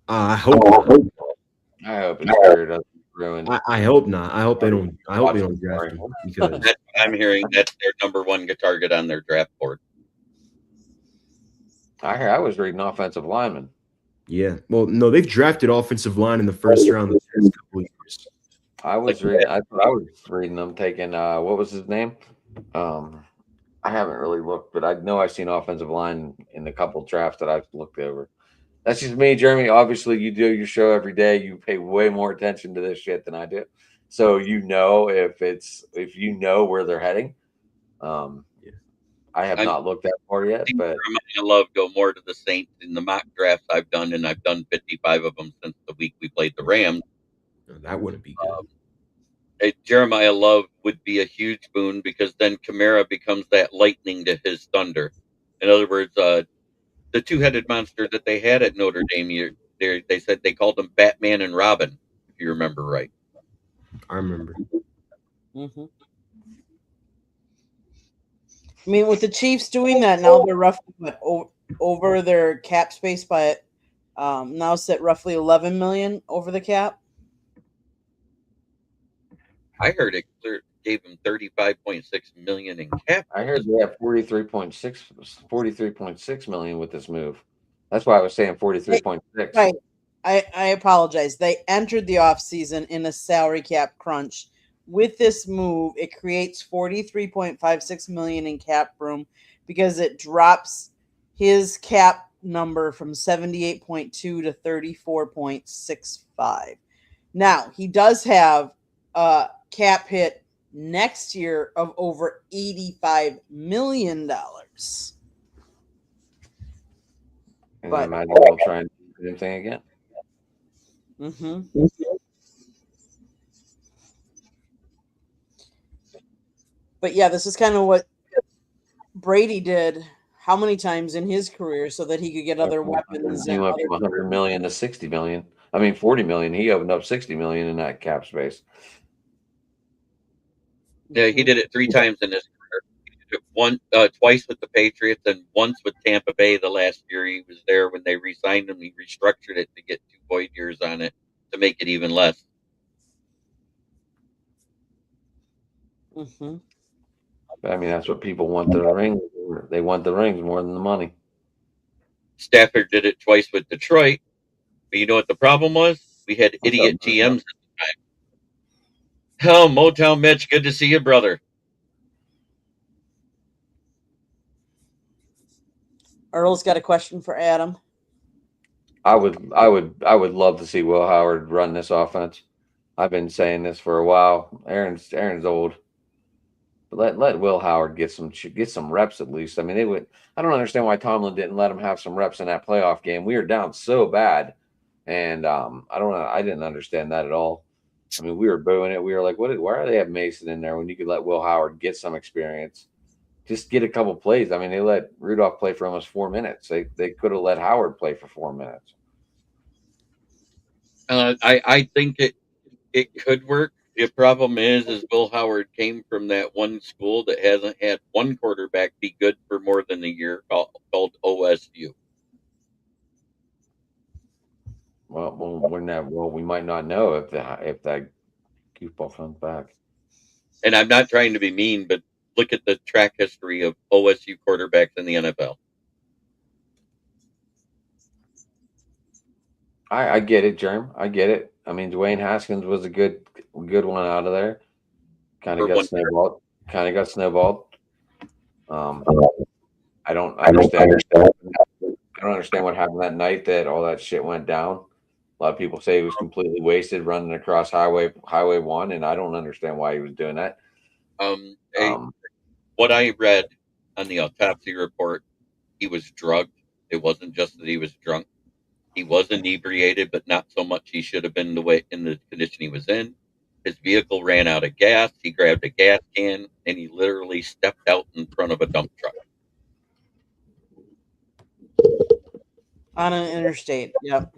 I hope not. I hope his career doesn't ruin. I hope not. I hope they don't. I hope they don't draft him because That's what I'm hearing. That's their number one target on their draft board. I was reading offensive lineman. yeah. Well, no, they've drafted offensive line in the first round the past couple of years. I was reading them taking what was his name? I haven't really looked, but I know I've seen offensive line in a couple drafts that I've looked over. That's just me, Jeremy. Obviously, you do your show every day. You pay way more attention to this shit than I do, so you know if you know where they're heading. I have not looked that far yet, but I love go more to the Saints in the mock drafts I've done, and I've done 55 of them since the week we played the Rams. No, that wouldn't be good. Jeremiah Love would be a huge boon because then Kamara becomes that lightning to his thunder. In other words, the two-headed monster that they had at Notre Dame, they said they called them Batman and Robin, if you remember right. I remember. Mm-hmm. I mean, with the Chiefs doing that now, they're roughly over their cap space by now set roughly 11 million over the cap. I heard it gave him 35.6 million in cap. I heard they have 43.6 million with this move. That's why I was saying 43.6. Right. I apologize. They entered the offseason in a salary cap crunch. With this move, it creates 43.56 million in cap room because it drops his cap number from 78.2 to 34.65. Now, he does have a cap hit next year of over $85 million. And I imagine they'll try and do the same thing again. Mm-hmm. But yeah, this is kind of what Brady did how many times in his career so that he could get other weapons. He went from 100 million to 60 million. I mean, 40 million. He opened up 60 million in that cap space. Yeah, he did it 3 times in his career. He did it twice with the Patriots and once with Tampa Bay the last year he was there when they re-signed him. He restructured it to get 2 void years on it to make it even less. Mm-hmm. I mean, that's what people want the rings. They want the rings more than the money. Stafford did it twice with Detroit. But you know what the problem was? We had idiot GMs at the time. Oh, Motown Mitch, good to see you, brother. Earl's got a question for Adam. I would love to see Will Howard run this offense. I've been saying this for a while. Aaron's old. But let Will Howard get some reps at least. I mean, I don't understand why Tomlin didn't let him have some reps in that playoff game. We were down so bad, and I didn't understand that at all. I mean, we were booing it. We were like, why do they have Mason in there when you could let Will Howard get some experience? Just get a couple plays. I mean, they let Rudolph play for almost 4 minutes. They could have let Howard play for 4 minutes. I think it could work. The problem is Will Howard came from that one school that hasn't had one quarterback be good for more than a year called OSU. Well, we might not know if that goofball comes back. And I'm not trying to be mean, but look at the track history of OSU quarterbacks in the NFL. I get it, Jerm. I get it. I mean, Dwayne Haskins was a good one out of there. Kind of got snowballed. I don't understand. I don't understand what happened that night that all that shit went down. A lot of people say he was completely wasted running across Highway 1, and I don't understand why he was doing that. What I read on the autopsy report, he was drugged. It wasn't just that he was drunk. He was inebriated, but not so much he should have been in the condition he was in. His vehicle ran out of gas. He grabbed a gas can and he literally stepped out in front of a dump truck. On an interstate, yep.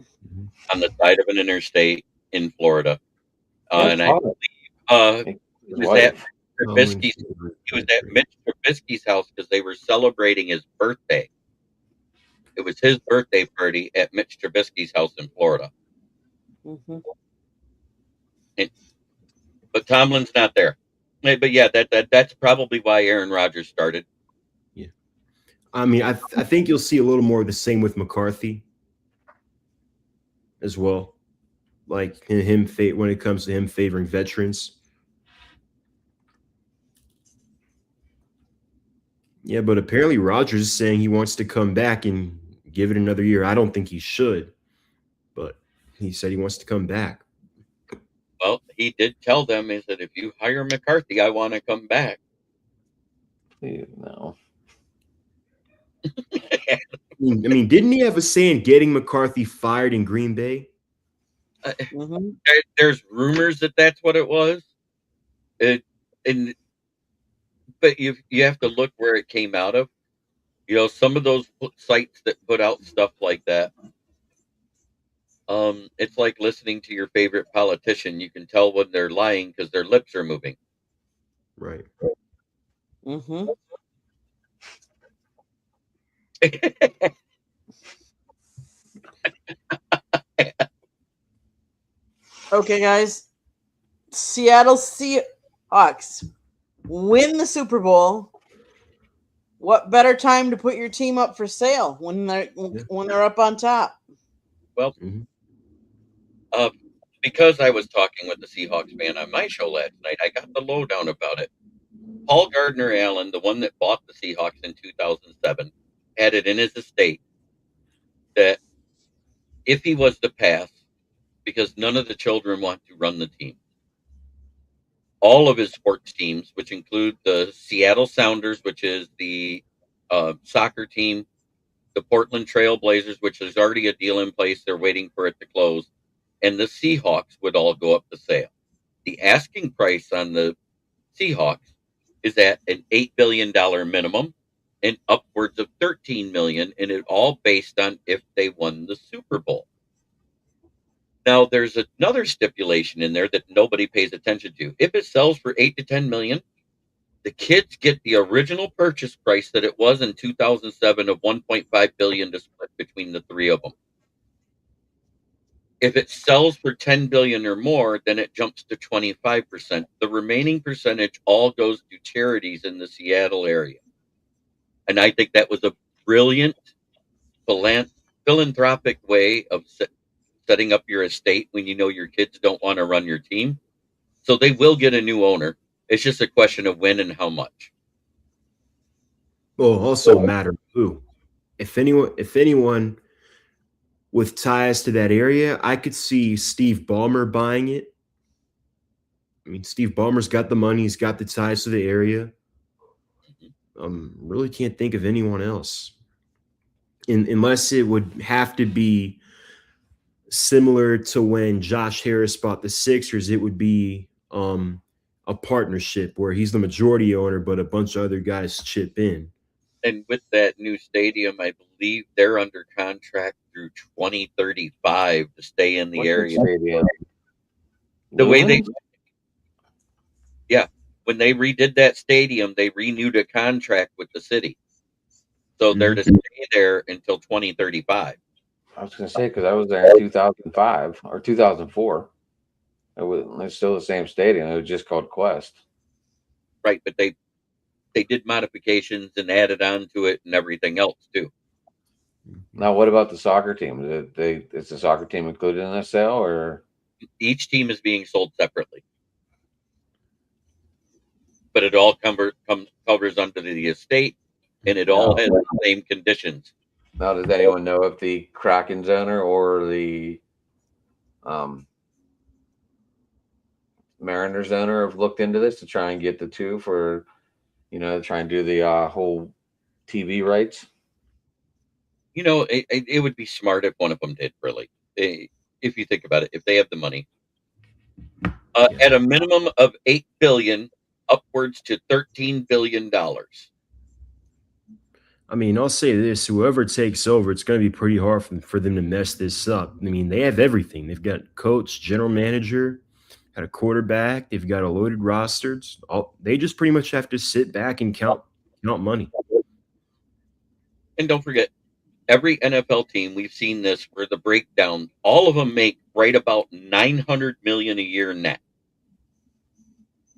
On the side of an interstate in Florida. And I believe his was at wife. Trubisky's. He was at Mitch Trubisky's house because they were celebrating his birthday. It was his birthday party at Mitch Trubisky's house in Florida. Mm-hmm. But Tomlin's not there. But yeah, that's probably why Aaron Rodgers started. Yeah, I mean, I think you'll see a little more of the same with McCarthy as well, like him when it comes to him favoring veterans. Yeah, but apparently Rodgers is saying he wants to come back and give it another year. I don't think he should, but he said he wants to come back. Well, he did tell them, he said, if you hire McCarthy, I want to come back. No. I mean, didn't he have a saying, getting McCarthy fired in Green Bay? Mm-hmm. There's rumors that that's what it was. But you have to look where it came out of. You know, some of those sites that put out stuff like that. It's like listening to your favorite politician. You can tell when they're lying because their lips are moving. Right. Mm-hmm. Okay, guys. Seattle Seahawks win the Super Bowl. What better time to put your team up for sale when they're up on top? Well, because I was talking with the Seahawks fan on my show last night, I got the lowdown about it. Paul Gardner Allen, the one that bought the Seahawks in 2007, had it in his estate that if he was to pass, because none of the children want to run the team, all of his sports teams, which include the Seattle Sounders, which is the soccer team, the Portland Trail Blazers, which there's already a deal in place, they're waiting for it to close, and the Seahawks would all go up for sale. The asking price on the Seahawks is at an $8 billion minimum and upwards of $13 million, and it all based on if they won the Super Bowl. Now, there's another stipulation in there that nobody pays attention to. If it sells for 8 to 10 million, the kids get the original purchase price that it was in 2007 of 1.5 billion to split between the three of them. If it sells for 10 billion or more, then it jumps to 25%. The remaining percentage all goes to charities in the Seattle area. And I think that was a brilliant philanthropic way of setting up your estate when you know your kids don't want to run your team. So they will get a new owner. It's just a question of when and how much. Well, also matter who. If anyone with ties to that area, I could see Steve Ballmer buying it. I mean, Steve Ballmer's got the money, he's got the ties to the area. Really can't think of anyone else. Unless it would have to be similar to when Josh Harris bought the Sixers, it would be a partnership where he's the majority owner, but a bunch of other guys chip in. And with that new stadium, I believe they're under contract through 2035 to stay in the area. Stadium. The way they, when they redid that stadium, they renewed a contract with the city. So they're to stay there until 2035. I was going to say, because I was there in 2005 or 2004. It's still the same stadium. It was just called Quest. Right, but they did modifications and added on to it and everything else too. Now, what about the soccer team? Is the soccer team included in this sale, or each team is being sold separately? But it all covers under the estate, and it all has the same conditions. Now, does anyone know if the Kraken's owner or the Mariners owner have looked into this to try and get the two for, try and do the whole TV rights? It would be smart if one of them did, really. If you think about it, if they have the money. At a minimum of $8 billion, upwards to $13 billion. I mean, I'll say this: whoever takes over, it's going to be pretty hard for them to mess this up. I mean, they have everything. They've got coach, general manager, got a quarterback. They've got a loaded roster. They just pretty much have to sit back and count money. And don't forget, every NFL team, we've seen this for the breakdown. All of them make right about $900 million a year net.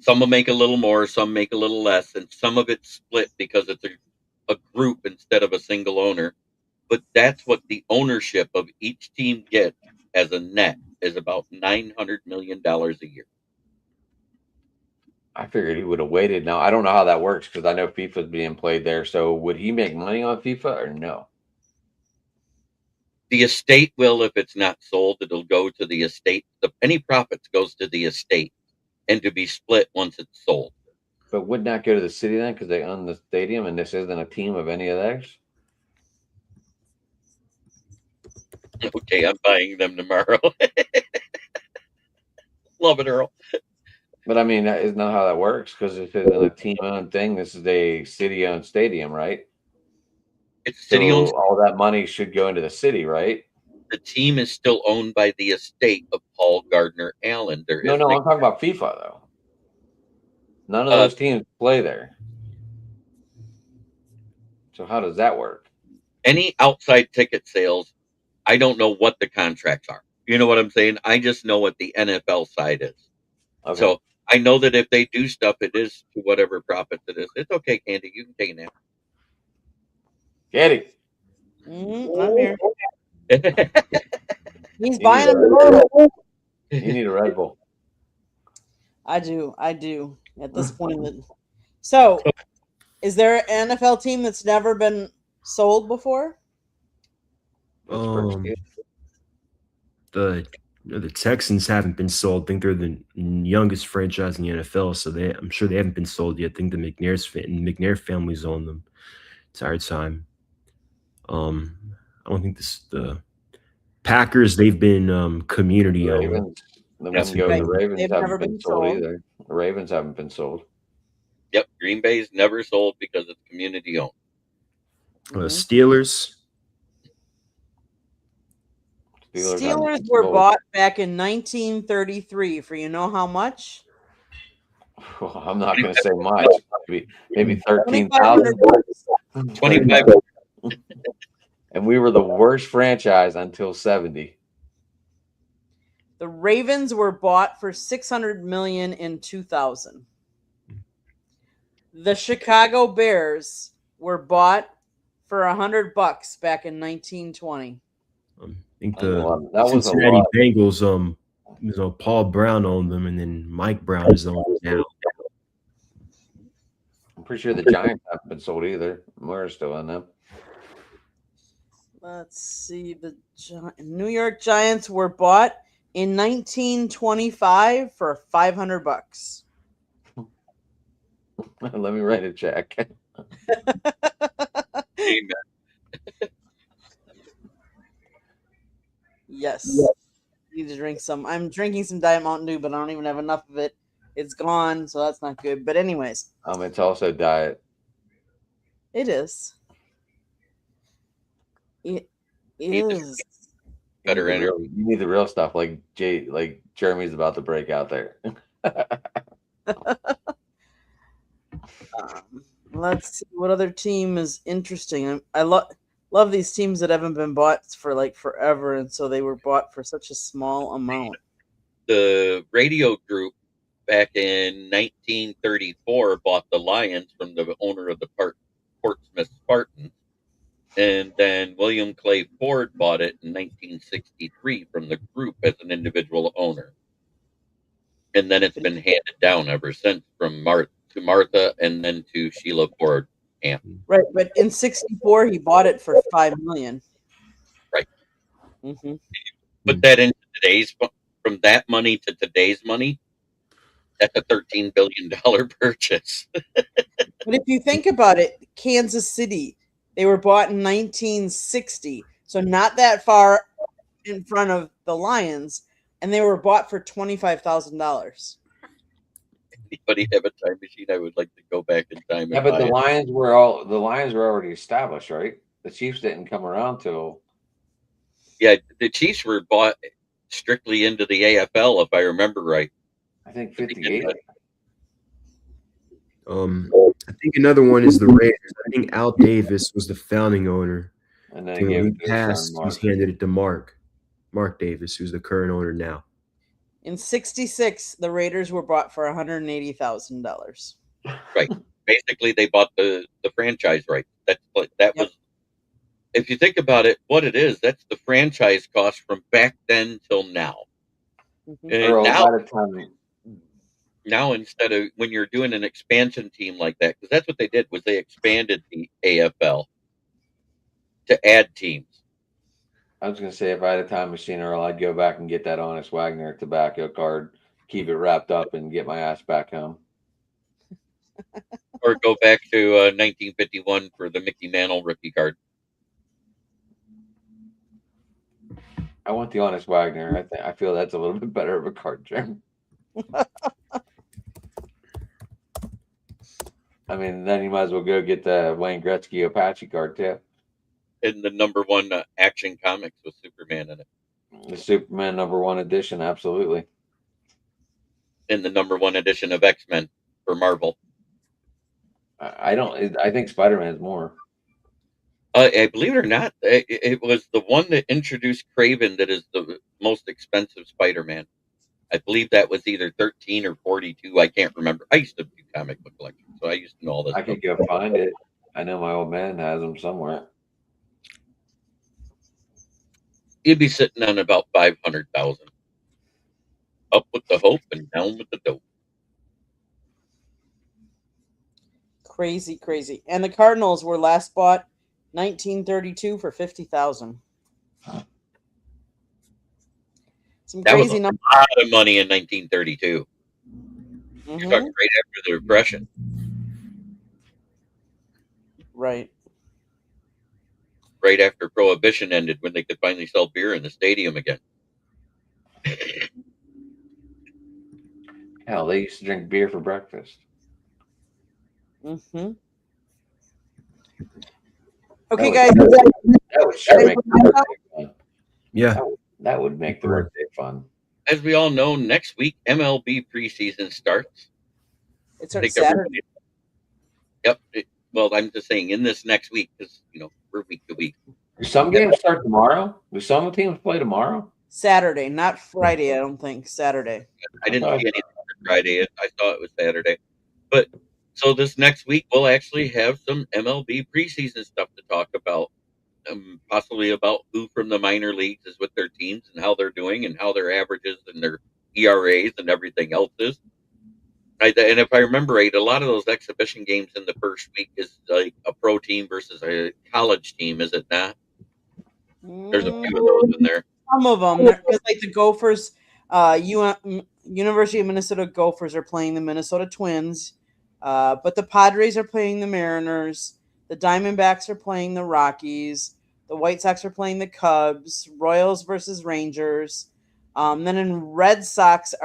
Some will make a little more, some make a little less, and some of it's split because it's a group instead of a single owner. But that's what the ownership of each team gets as a net is about $900 million a year. I figured he would have waited. Now I don't know how that works because I know FIFA's being played there. So would he make money on FIFA or no? The estate will, if it's not sold, it'll go to the estate. Any profits goes to the estate and to be split once it's sold. But wouldn't that go to the city then because they own the stadium and this isn't a team of any of theirs? Okay, I'm buying them tomorrow. Love it, Earl. But I mean, that is not how that works because this isn't a team-owned thing. This is a city-owned stadium, right? It's city-owned. So all that money should go into the city, right? The team is still owned by the estate of Paul Gardner Allen. No, I'm talking about FIFA though. None of those teams play there. So how does that work? Any outside ticket sales, I don't know what the contracts are. You know what I'm saying? I just know what the NFL side is. Okay. So I know that if they do stuff, it is to whatever profit it is. It's okay, Candy. You can take a nap. Candy. I'm here. He's You buying need them. You need a Red Bull. I do. At this point. So, is there an NFL team that's never been sold before? The Texans haven't been sold. I think they're the youngest franchise in the NFL, so I'm sure they haven't been sold yet. I think the McNair families own them. Entire time. I don't think the Packers. They've been community owned. The Ravens haven't been sold either. The Ravens haven't been sold. Yep, Green Bay's never sold because it's community owned. Steelers. Steelers were bought back in 1933 for you know how much? Well, I'm not going to say much. Maybe 13,000. 25. And we were the worst franchise until 70. The Ravens were bought for $600 million in 2000. The Chicago Bears were bought for $100 back in 1920. I think the Cincinnati Bengals, Paul Brown owned them, and then Mike Brown is owned now. I'm pretty sure the Giants haven't been sold either. We're still on them. Let's see. The New York Giants were bought in 1925 for $500. Let me write a check. Amen. Yes. Need to drink some. I'm drinking some Diet Mountain Dew, but I don't even have enough of it. It's gone, so that's not good. But anyways. It's also diet. It is. It is. Better energy. You need the real stuff, like Jeremy's about to break out there. Let's see what other team is interesting. I love these teams that haven't been bought for like forever, and so they were bought for such a small amount. The radio group back in 1934 bought the Lions from the owner of the Portsmouth Spartans. And then William Clay Ford bought it in 1963 from the group as an individual owner. And then it's been handed down ever since from Martha and then to Sheila Ford. Right, but in 64 he bought it for $5 million. Right. Mm-hmm. Put that into from that money to today's money, that's a $13 billion purchase. But if you think about it, Kansas City, they were bought in 1960, so not that far in front of the Lions, and they were bought for $25,000. Anybody have a time machine? I would like to go back in time. Yeah, but the Lions were already established, right? The Chiefs didn't come around till. Yeah, the Chiefs were bought strictly into the AFL, if I remember right. I think 58. I think another one is the Raiders. I think Al Davis was the founding owner. And then And gave when it he to his son, passed, Mark. he's handed it to Mark Davis, who's the current owner now. In '66, the Raiders were bought for $180,000. Right. Basically, they bought the franchise rights. That Yep. was, if you think about it, what it is. That's the franchise cost from back then till now. Mhm. And Earl, by the time now instead of when you're doing an expansion team like that, because that's what they did was they expanded the AFL to add teams. I was gonna say if I had a time machine, Earl, I'd go back and get that Honest Wagner tobacco card, keep it wrapped up, and get my ass back home. Or go back to 1951 for the Mickey Mantle rookie card. I want the Honest Wagner. I feel that's a little bit better of a card, Jim. I mean, then you might as well go get the Wayne Gretzky Apache card too. And the number one action comics with Superman in it. The Superman #1 edition, absolutely. And the number one edition of X-Men for Marvel. I don't. I think Spider-Man is more. I believe it or not, it was the one that introduced Craven that is the most expensive Spider-Man. I believe that was either 13 or 42. I can't remember. I used to do comic book collection, so I used to know all this I stuff. could go find it. I know my old man has them somewhere. You'd be sitting on about 500,000. Up with the hope and down with the dope. Crazy, crazy. And the Cardinals were last bought 1932 for 50,000. Some That was crazy a numbers. lot of money in 1932. You're talking right after the Depression. Right. Right after Prohibition ended, when they could finally sell beer in the stadium again. Hell, they used to drink beer for breakfast. Mm-hmm. Okay, That guys. would sure make the birthday fun. Yeah. That would make the birthday fun. As we all know, next week MLB preseason starts. It starts Saturday. Yep. Well, I'm just saying in this next week because we're week to week. Do some games start tomorrow? Do some teams play tomorrow? Saturday, not Friday. I don't think Saturday. I didn't see anything for Friday. I saw it was Saturday. But so this next week we'll actually have some MLB preseason stuff to talk about. Possibly about who from the minor leagues is with their teams and how they're doing and how their averages and their ERAs and everything else is. And if I remember right, a lot of those exhibition games in the first week is like a pro team versus a college team, is it not? There's a few of those in there. Some of them, because like the Gophers, University of Minnesota Gophers are playing the Minnesota Twins, but the Padres are playing the Mariners. The Diamondbacks are playing the Rockies. The White Sox are playing the Cubs. Royals versus Rangers. Then in Red Sox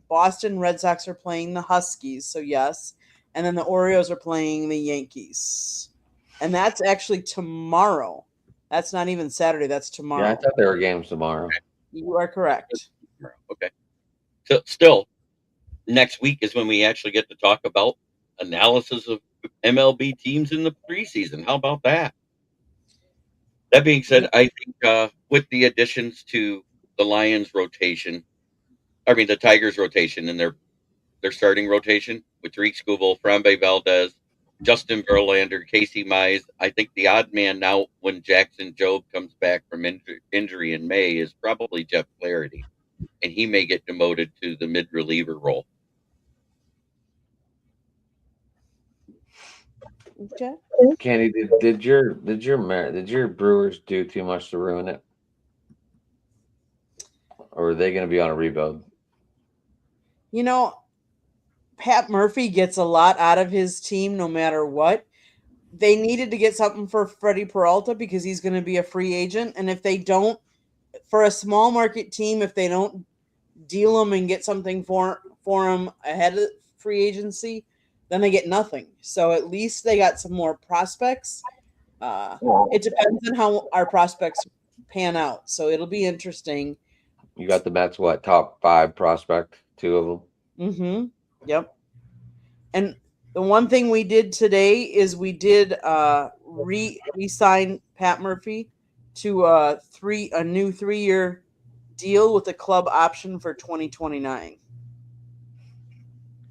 Boston Red Sox are playing the Huskies. So yes, and then the Orioles are playing the Yankees, and that's actually tomorrow. That's not even Saturday. That's tomorrow. Yeah, I thought there were games tomorrow. You are correct. Okay. So still, next week is when we actually get to talk about analysis of MLB teams in the preseason. How about that? That being said, I think with the additions to the Lions rotation, the Tigers rotation and their starting rotation with Tariq Skubal, Frambe Valdez, Justin Verlander, Casey Mize, I think the odd man now when Jackson Jobe comes back from injury in May is probably Jeff Flaherty, and he may get demoted to the mid reliever role. Okay. Candy, did your Brewers do too much to ruin it, or are they going to be on a rebuild? Pat Murphy gets a lot out of his team no matter what. They needed to get something for Freddie Peralta because he's going to be a free agent, and if they don't, for a small market team, if they don't deal him and get something for him ahead of free agency, then they get nothing. So at least they got some more prospects. It depends on how our prospects pan out. So it'll be interesting. You got the Mets, top 5 prospect 2 of them. Mm-hmm. Yep. And the one thing we did today is we did re-sign Pat Murphy to a new 3-year deal with a club option for 2029.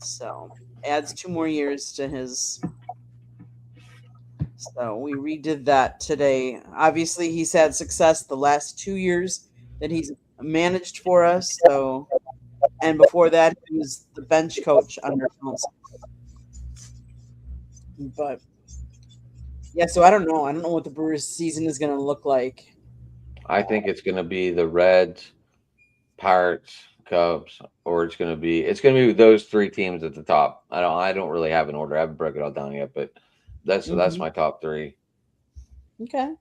So adds 2 more years to his. So we redid that today. Obviously, he's had success the last 2 years that he's managed for us. So, and before that, he was the bench coach under Council. But yeah, so I don't know. I don't know what the Brewers' season is going to look like. I think it's going to be the Reds, Pirates, Cubs, or it's going to be those 3 teams at the top. I don't really have an order. I haven't broke it all down yet, but that's my top 3. Okay.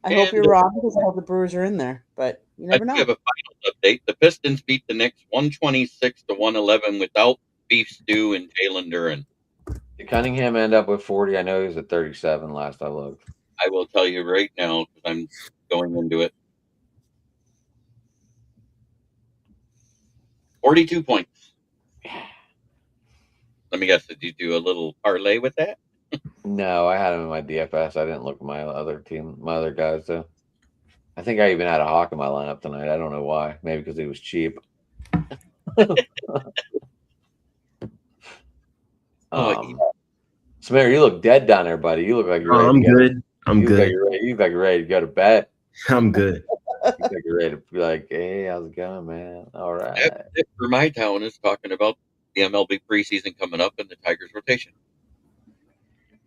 I hope you're wrong because I hope the Brewers are in there, but you never know. I have a final update. The Pistons beat the Knicks 126-111 without Beef Stew and Jalen Duren. Did Cunningham end up with 40? I know he was at 37 last I looked. I will tell you right now because I'm going into it. 42 points. Let me guess, did you do a little parlay with that? No, I had him in my DFS. I didn't look at my other guys though. I think I even had a Hawk in my lineup tonight. I don't know why. Maybe because he was cheap. Samir, you look dead down there, buddy. You look like you're ready. I'm good. I'm good. You look like you're ready to go to bed. I'm good. You look like you're ready to be like, hey, how's it going, man? All right. That's it for my town is talking about the MLB preseason coming up and the Tigers rotation.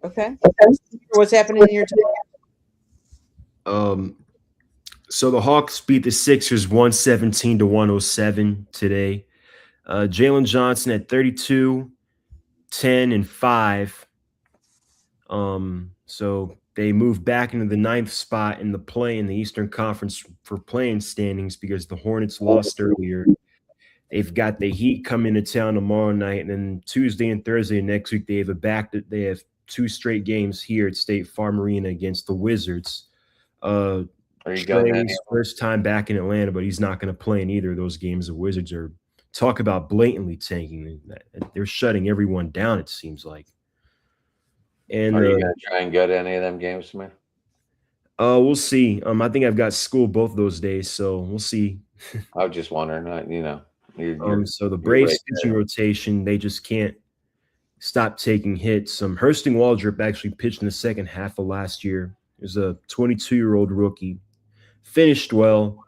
Okay. What's happening in your team? So the Hawks beat the Sixers 117-107 today. Jalen Johnson at 32, 10, and 5. So they moved back into the 9th spot in the Eastern Conference for playing standings because the Hornets lost earlier. They've got the Heat coming to town tomorrow night, and then Tuesday and Thursday next week they have 2 straight games here at State Farm Arena against the Wizards. Are you going? First time back in Atlanta, but he's not going to play in either of those games. The Wizards are talk about blatantly tanking. They're shutting everyone down, it seems like. And are you going to try and go to any of them games, man? We'll see. I think I've got school both those days, so we'll see. I was just wondering, so the Braves pitching rotation, they just can't stop taking hits. Hurston Waldrop actually pitched in the second half of last year. He was a 22-year-old rookie. Finished well,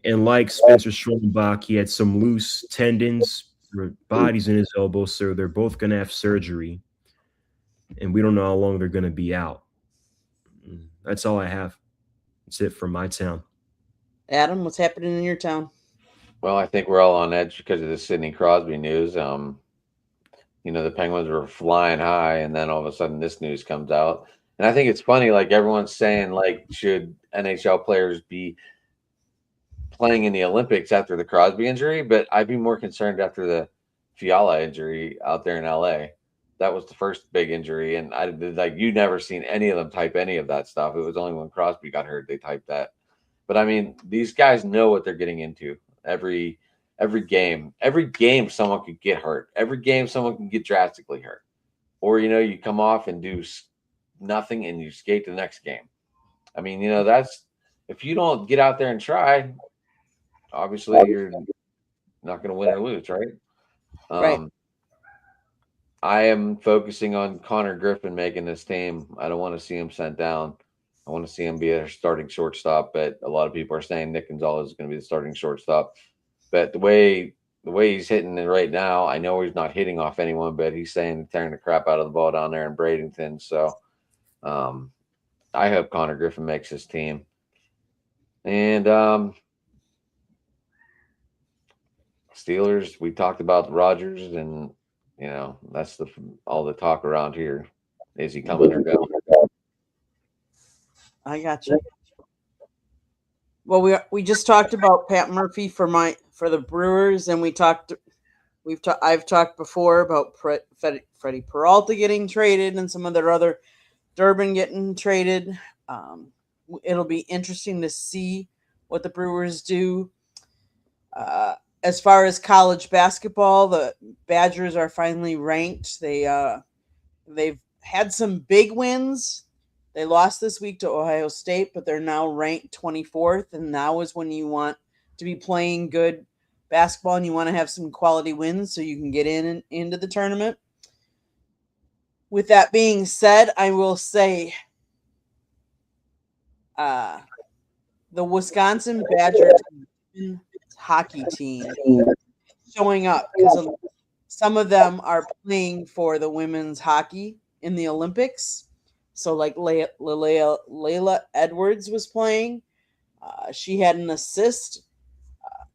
and like Spencer Schroenbach, he had some loose tendons or bodies in his elbow, so they're both going to have surgery, and we don't know how long they're going to be out. That's all I have. That's it from my town. Adam, what's happening in your town? Well, I think we're all on edge because of the Sidney Crosby news. The Penguins were flying high, and then all of a sudden this news comes out. And I think it's funny, like everyone's saying, like, should NHL players be playing in the Olympics after the Crosby injury? But I'd be more concerned after the Fiala injury out there in LA. That was the first big injury. And you never seen any of them type any of that stuff. It was only when Crosby got hurt, they typed that. But I mean, these guys know what they're getting into. Every game, someone could get hurt. Every game, someone can get drastically hurt. Or, you come off and do nothing and you skate to the next game. I mean, that's if you don't get out there and try, obviously you're not going to win or lose, right? Right. I am focusing on Connor Griffin making this team. I don't want to see him sent down. I want to see him be a starting shortstop, but a lot of people are saying Nick Gonzalez is going to be the starting shortstop. But the way he's hitting it right now, I know he's not hitting off anyone, but he's tearing the crap out of the ball down there in Bradenton. So I hope Connor Griffin makes his team. And Steelers, we talked about Rodgers, and that's all the talk around here. Is he coming or going? I got you. Well, we just talked about Pat Murphy for the Brewers, and I've talked before about Freddie Peralta getting traded and some of their other Durbin getting traded. It'll be interesting to see what the Brewers do. as far as college basketball, the Badgers are finally ranked. They've had some big wins. They lost this week to Ohio State, but they're now ranked 24th, and now is when you want to be playing good basketball and you want to have some quality wins so you can get into the tournament. With that being said, I will say the Wisconsin Badgers hockey team showing up because some of them are playing for the women's hockey in the Olympics. So, like Layla Edwards was playing. She had an assist.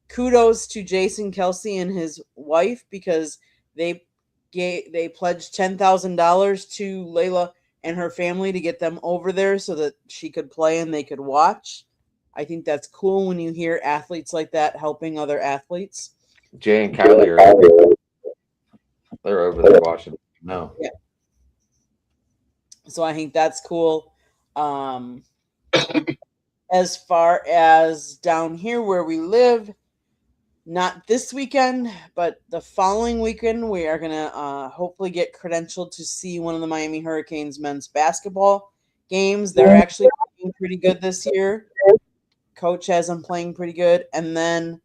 Kudos to Jason Kelsey and his wife because they pledged $10,000 to Layla and her family to get them over there so that she could play and they could watch. I think that's cool when you hear athletes like that helping other athletes. Jay and Kylie they're over there watching. No. Yeah. So I think that's cool. As far as down here where we live, not this weekend, but the following weekend, we are going to hopefully get credentialed to see one of the Miami Hurricanes men's basketball games. They're actually playing pretty good this year. Coach has them playing pretty good. And then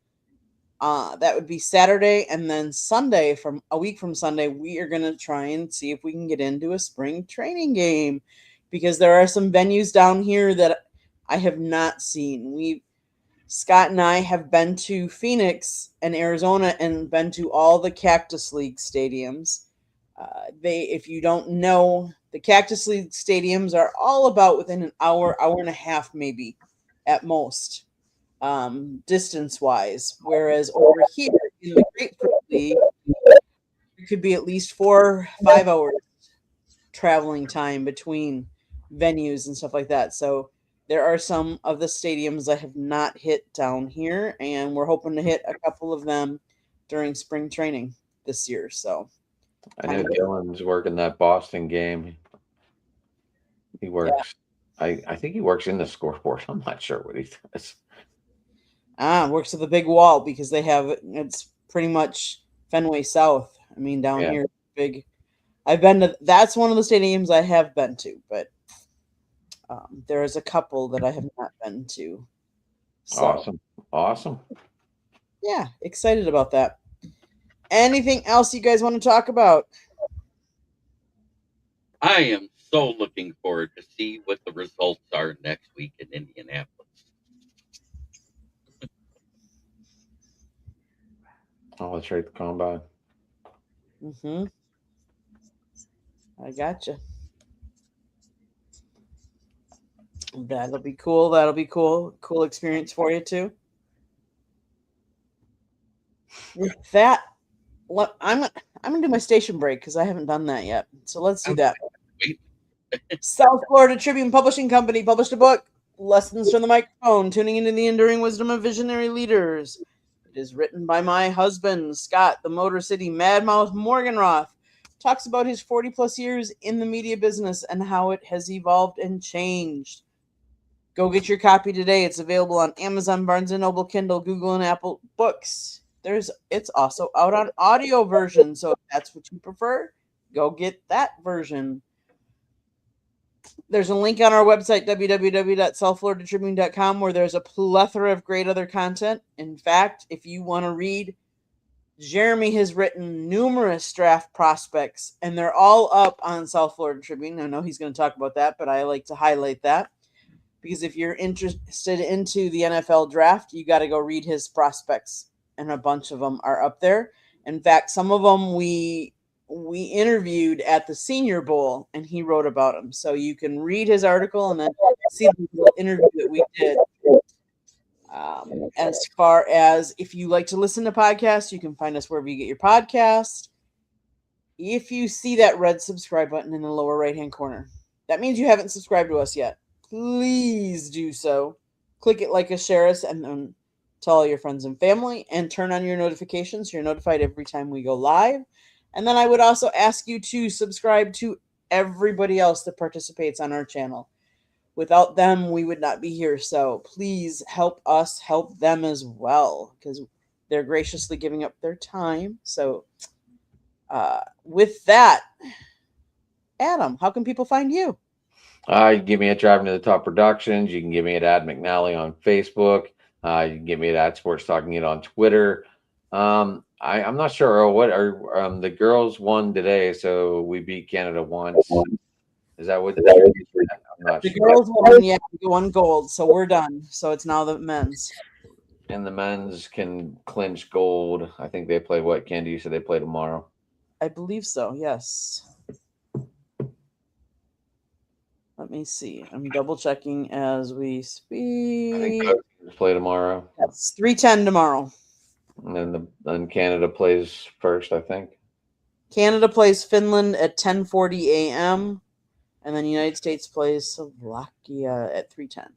that would be Saturday. And then Sunday, from a week from Sunday, we are going to try and see if we can get into a spring training game because there are some venues down here that I have not seen. Scott and I have been to Phoenix and Arizona and been to all the Cactus League stadiums. If you don't know, the Cactus League stadiums are all about within an hour and a half, maybe at most, distance-wise. Whereas over here in the Grapefruit League, it could be at least 4 or 5 hours traveling time between venues and stuff like that. So there are some of the stadiums that have not hit down here, and we're hoping to hit a couple of them during spring training this year. So I know Dylan's working that Boston game. He works. Yeah. I think he works in the scoreboard. I'm not sure what he does. Works at the big wall because it's pretty much Fenway South. I mean, down here, big. That's one of the stadiums I have been to, but there is a couple that I have not been to. So, awesome. Yeah, excited about that. Anything else you guys want to talk about? I am so looking forward to see what the results are next week in Indianapolis. Oh, that's right, the combine. Mm-hmm. I gotcha. That'll be cool. Cool experience for you too. With that, I'm gonna do my station break because I haven't done that yet. So let's do that. South Florida Tribune Publishing Company published a book, Lessons from the Microphone, Tuning into the Enduring Wisdom of Visionary Leaders. It is written by my husband, Scott, the Motor City Madmouth Morganroth. Talks about his 40-plus years in the media business and how it has evolved and changed. Go get your copy today. It's available on Amazon, Barnes & Noble, Kindle, Google, and Apple Books. It's also out on audio version, so if that's what you prefer, go get that version. There's a link on our website, www.southfloridatribune.com, where there's a plethora of great other content. In fact, if you want to read, Jeremy has written numerous draft prospects, and they're all up on South Florida Tribune. I know he's going to talk about that, but I like to highlight that. Because if you're interested into the NFL draft, you got to go read his prospects, and a bunch of them are up there. In fact, some of them we interviewed at the Senior Bowl, and he wrote about them. So you can read his article and then see the interview that we did. As far as if you like to listen to podcasts, you can find us wherever you get your podcast. If you see that red subscribe button in the lower right-hand corner, that means you haven't subscribed to us yet. Please do so. Click it, like us, share us, and then tell all your friends and family, and turn on your notifications so you're notified every time we go live. And then I would also ask you to subscribe to everybody else that participates on our channel. Without them, we would not be here. So please help us help them as well, because they're graciously giving up their time. So, with that, Adam, how can people find you? You can give me at Driving to the Top Productions. You can give me at Ad McNally on Facebook. You can give me at Sports Talking It on Twitter. I'm not sure, Earl, what are the girls won today, so we beat Canada once. Is that what? I'm not The sure. girls won, yeah, we won gold, so we're done. So it's now the men's. And the men's can clinch gold. I think they play what, Candy? You said they play tomorrow. I believe so, yes. Let me see. I'm double checking as we I speak. think both teams play tomorrow. That's 3:10 tomorrow. And then Canada plays first, I think. Canada plays Finland at 10:40 a.m. and then the United States plays Slovakia at 3:10.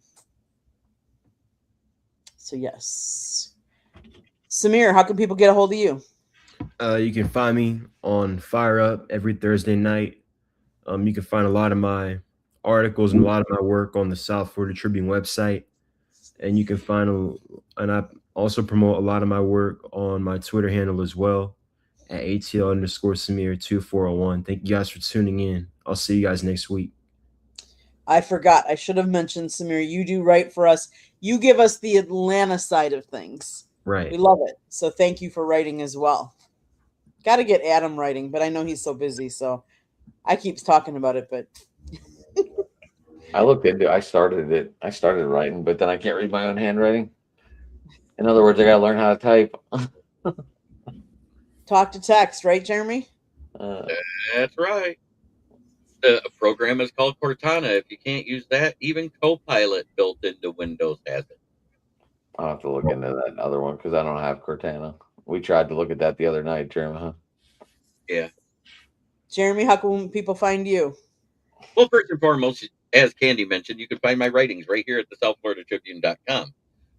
So yes. Samir, how can people get a hold of you? You can find me on Fire Up every Thursday night. You can find a lot of my articles and a lot of my work on the South Florida Tribune website. And you can find and I also promote a lot of my work on my Twitter handle as well at ATL_Samir2401. Thank you guys for tuning in. I'll see you guys next week. I forgot. I should have mentioned, Samir, you do write for us. You give us the Atlanta side of things. Right. We love it. So thank you for writing as well. Got to get Adam writing, but I know he's so busy, so I keep talking about it, but I looked into it. I started writing, but then I can't read my own handwriting. In other words, I got to learn how to type. talk to text, right, Jeremy? That's right. The program is called Cortana. If you can't use that, even Copilot built into Windows has it. I'll have to look into that other one because I don't have Cortana. We tried to look at that the other night, Jeremy. Huh? Yeah. Jeremy, how can people find you? Well, first and foremost, as Candy mentioned, you can find my writings right here at the SouthFloridaTribune.com.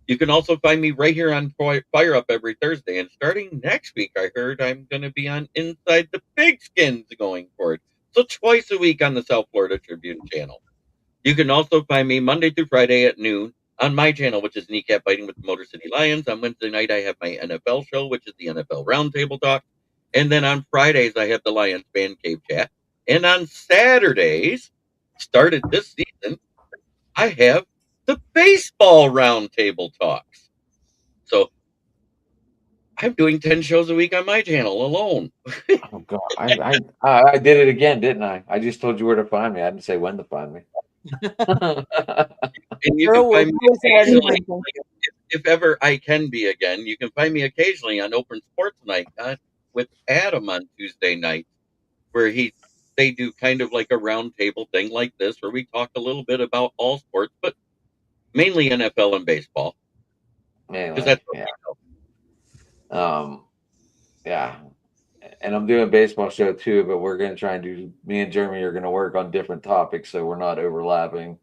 You can also find me right here on Fire Up every Thursday. And starting next week, I heard I'm going to be on Inside the Pigskins going forward. So twice a week on the South Florida Tribune channel. You can also find me Monday through Friday at noon on my channel, which is Kneecap Fighting with the Motor City Lions. On Wednesday night, I have my NFL show, which is the NFL Roundtable Talk. And then on Fridays, I have the Lions Fan Cave Chat. And on Saturdays, started this season, I have the Baseball Roundtable Talks. So I'm doing 10 shows a week on my channel alone. Oh God, I did it again, didn't I? I just told you where to find me. I didn't say when to find me. And you can find me occasionally, if ever I can be again, you can find me occasionally on Open Sports Night with Adam on Tuesday night, where they do kind of like a roundtable thing like this, where we talk a little bit about all sports, but mainly NFL and baseball. Anyway, That's yeah. Yeah. And I'm doing a baseball show too, but we're going to try and do, me and Jeremy are going to work on different topics so we're not overlapping.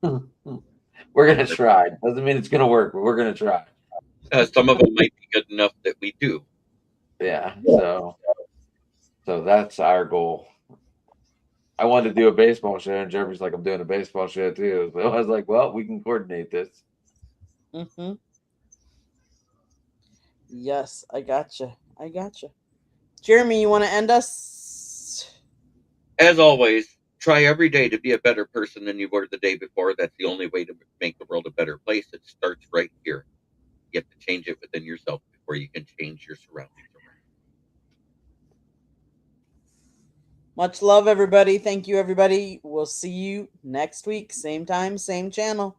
We're going to try. Doesn't mean it's going to work, but we're going to try. Some of them might be good enough that we do. Yeah. So that's our goal. I wanted to do a baseball show, and Jeremy's like, I'm doing a baseball show too. So I was like, well, we can coordinate this. Mm-hmm. Yes, I gotcha. Jeremy, you want to end us? As always, try every day to be a better person than you were the day before. That's the only way to make the world a better place. It starts right here. You have to change it within yourself before you can change your surroundings around. Much love, everybody. Thank you, everybody. We'll see you next week. Same time, same channel.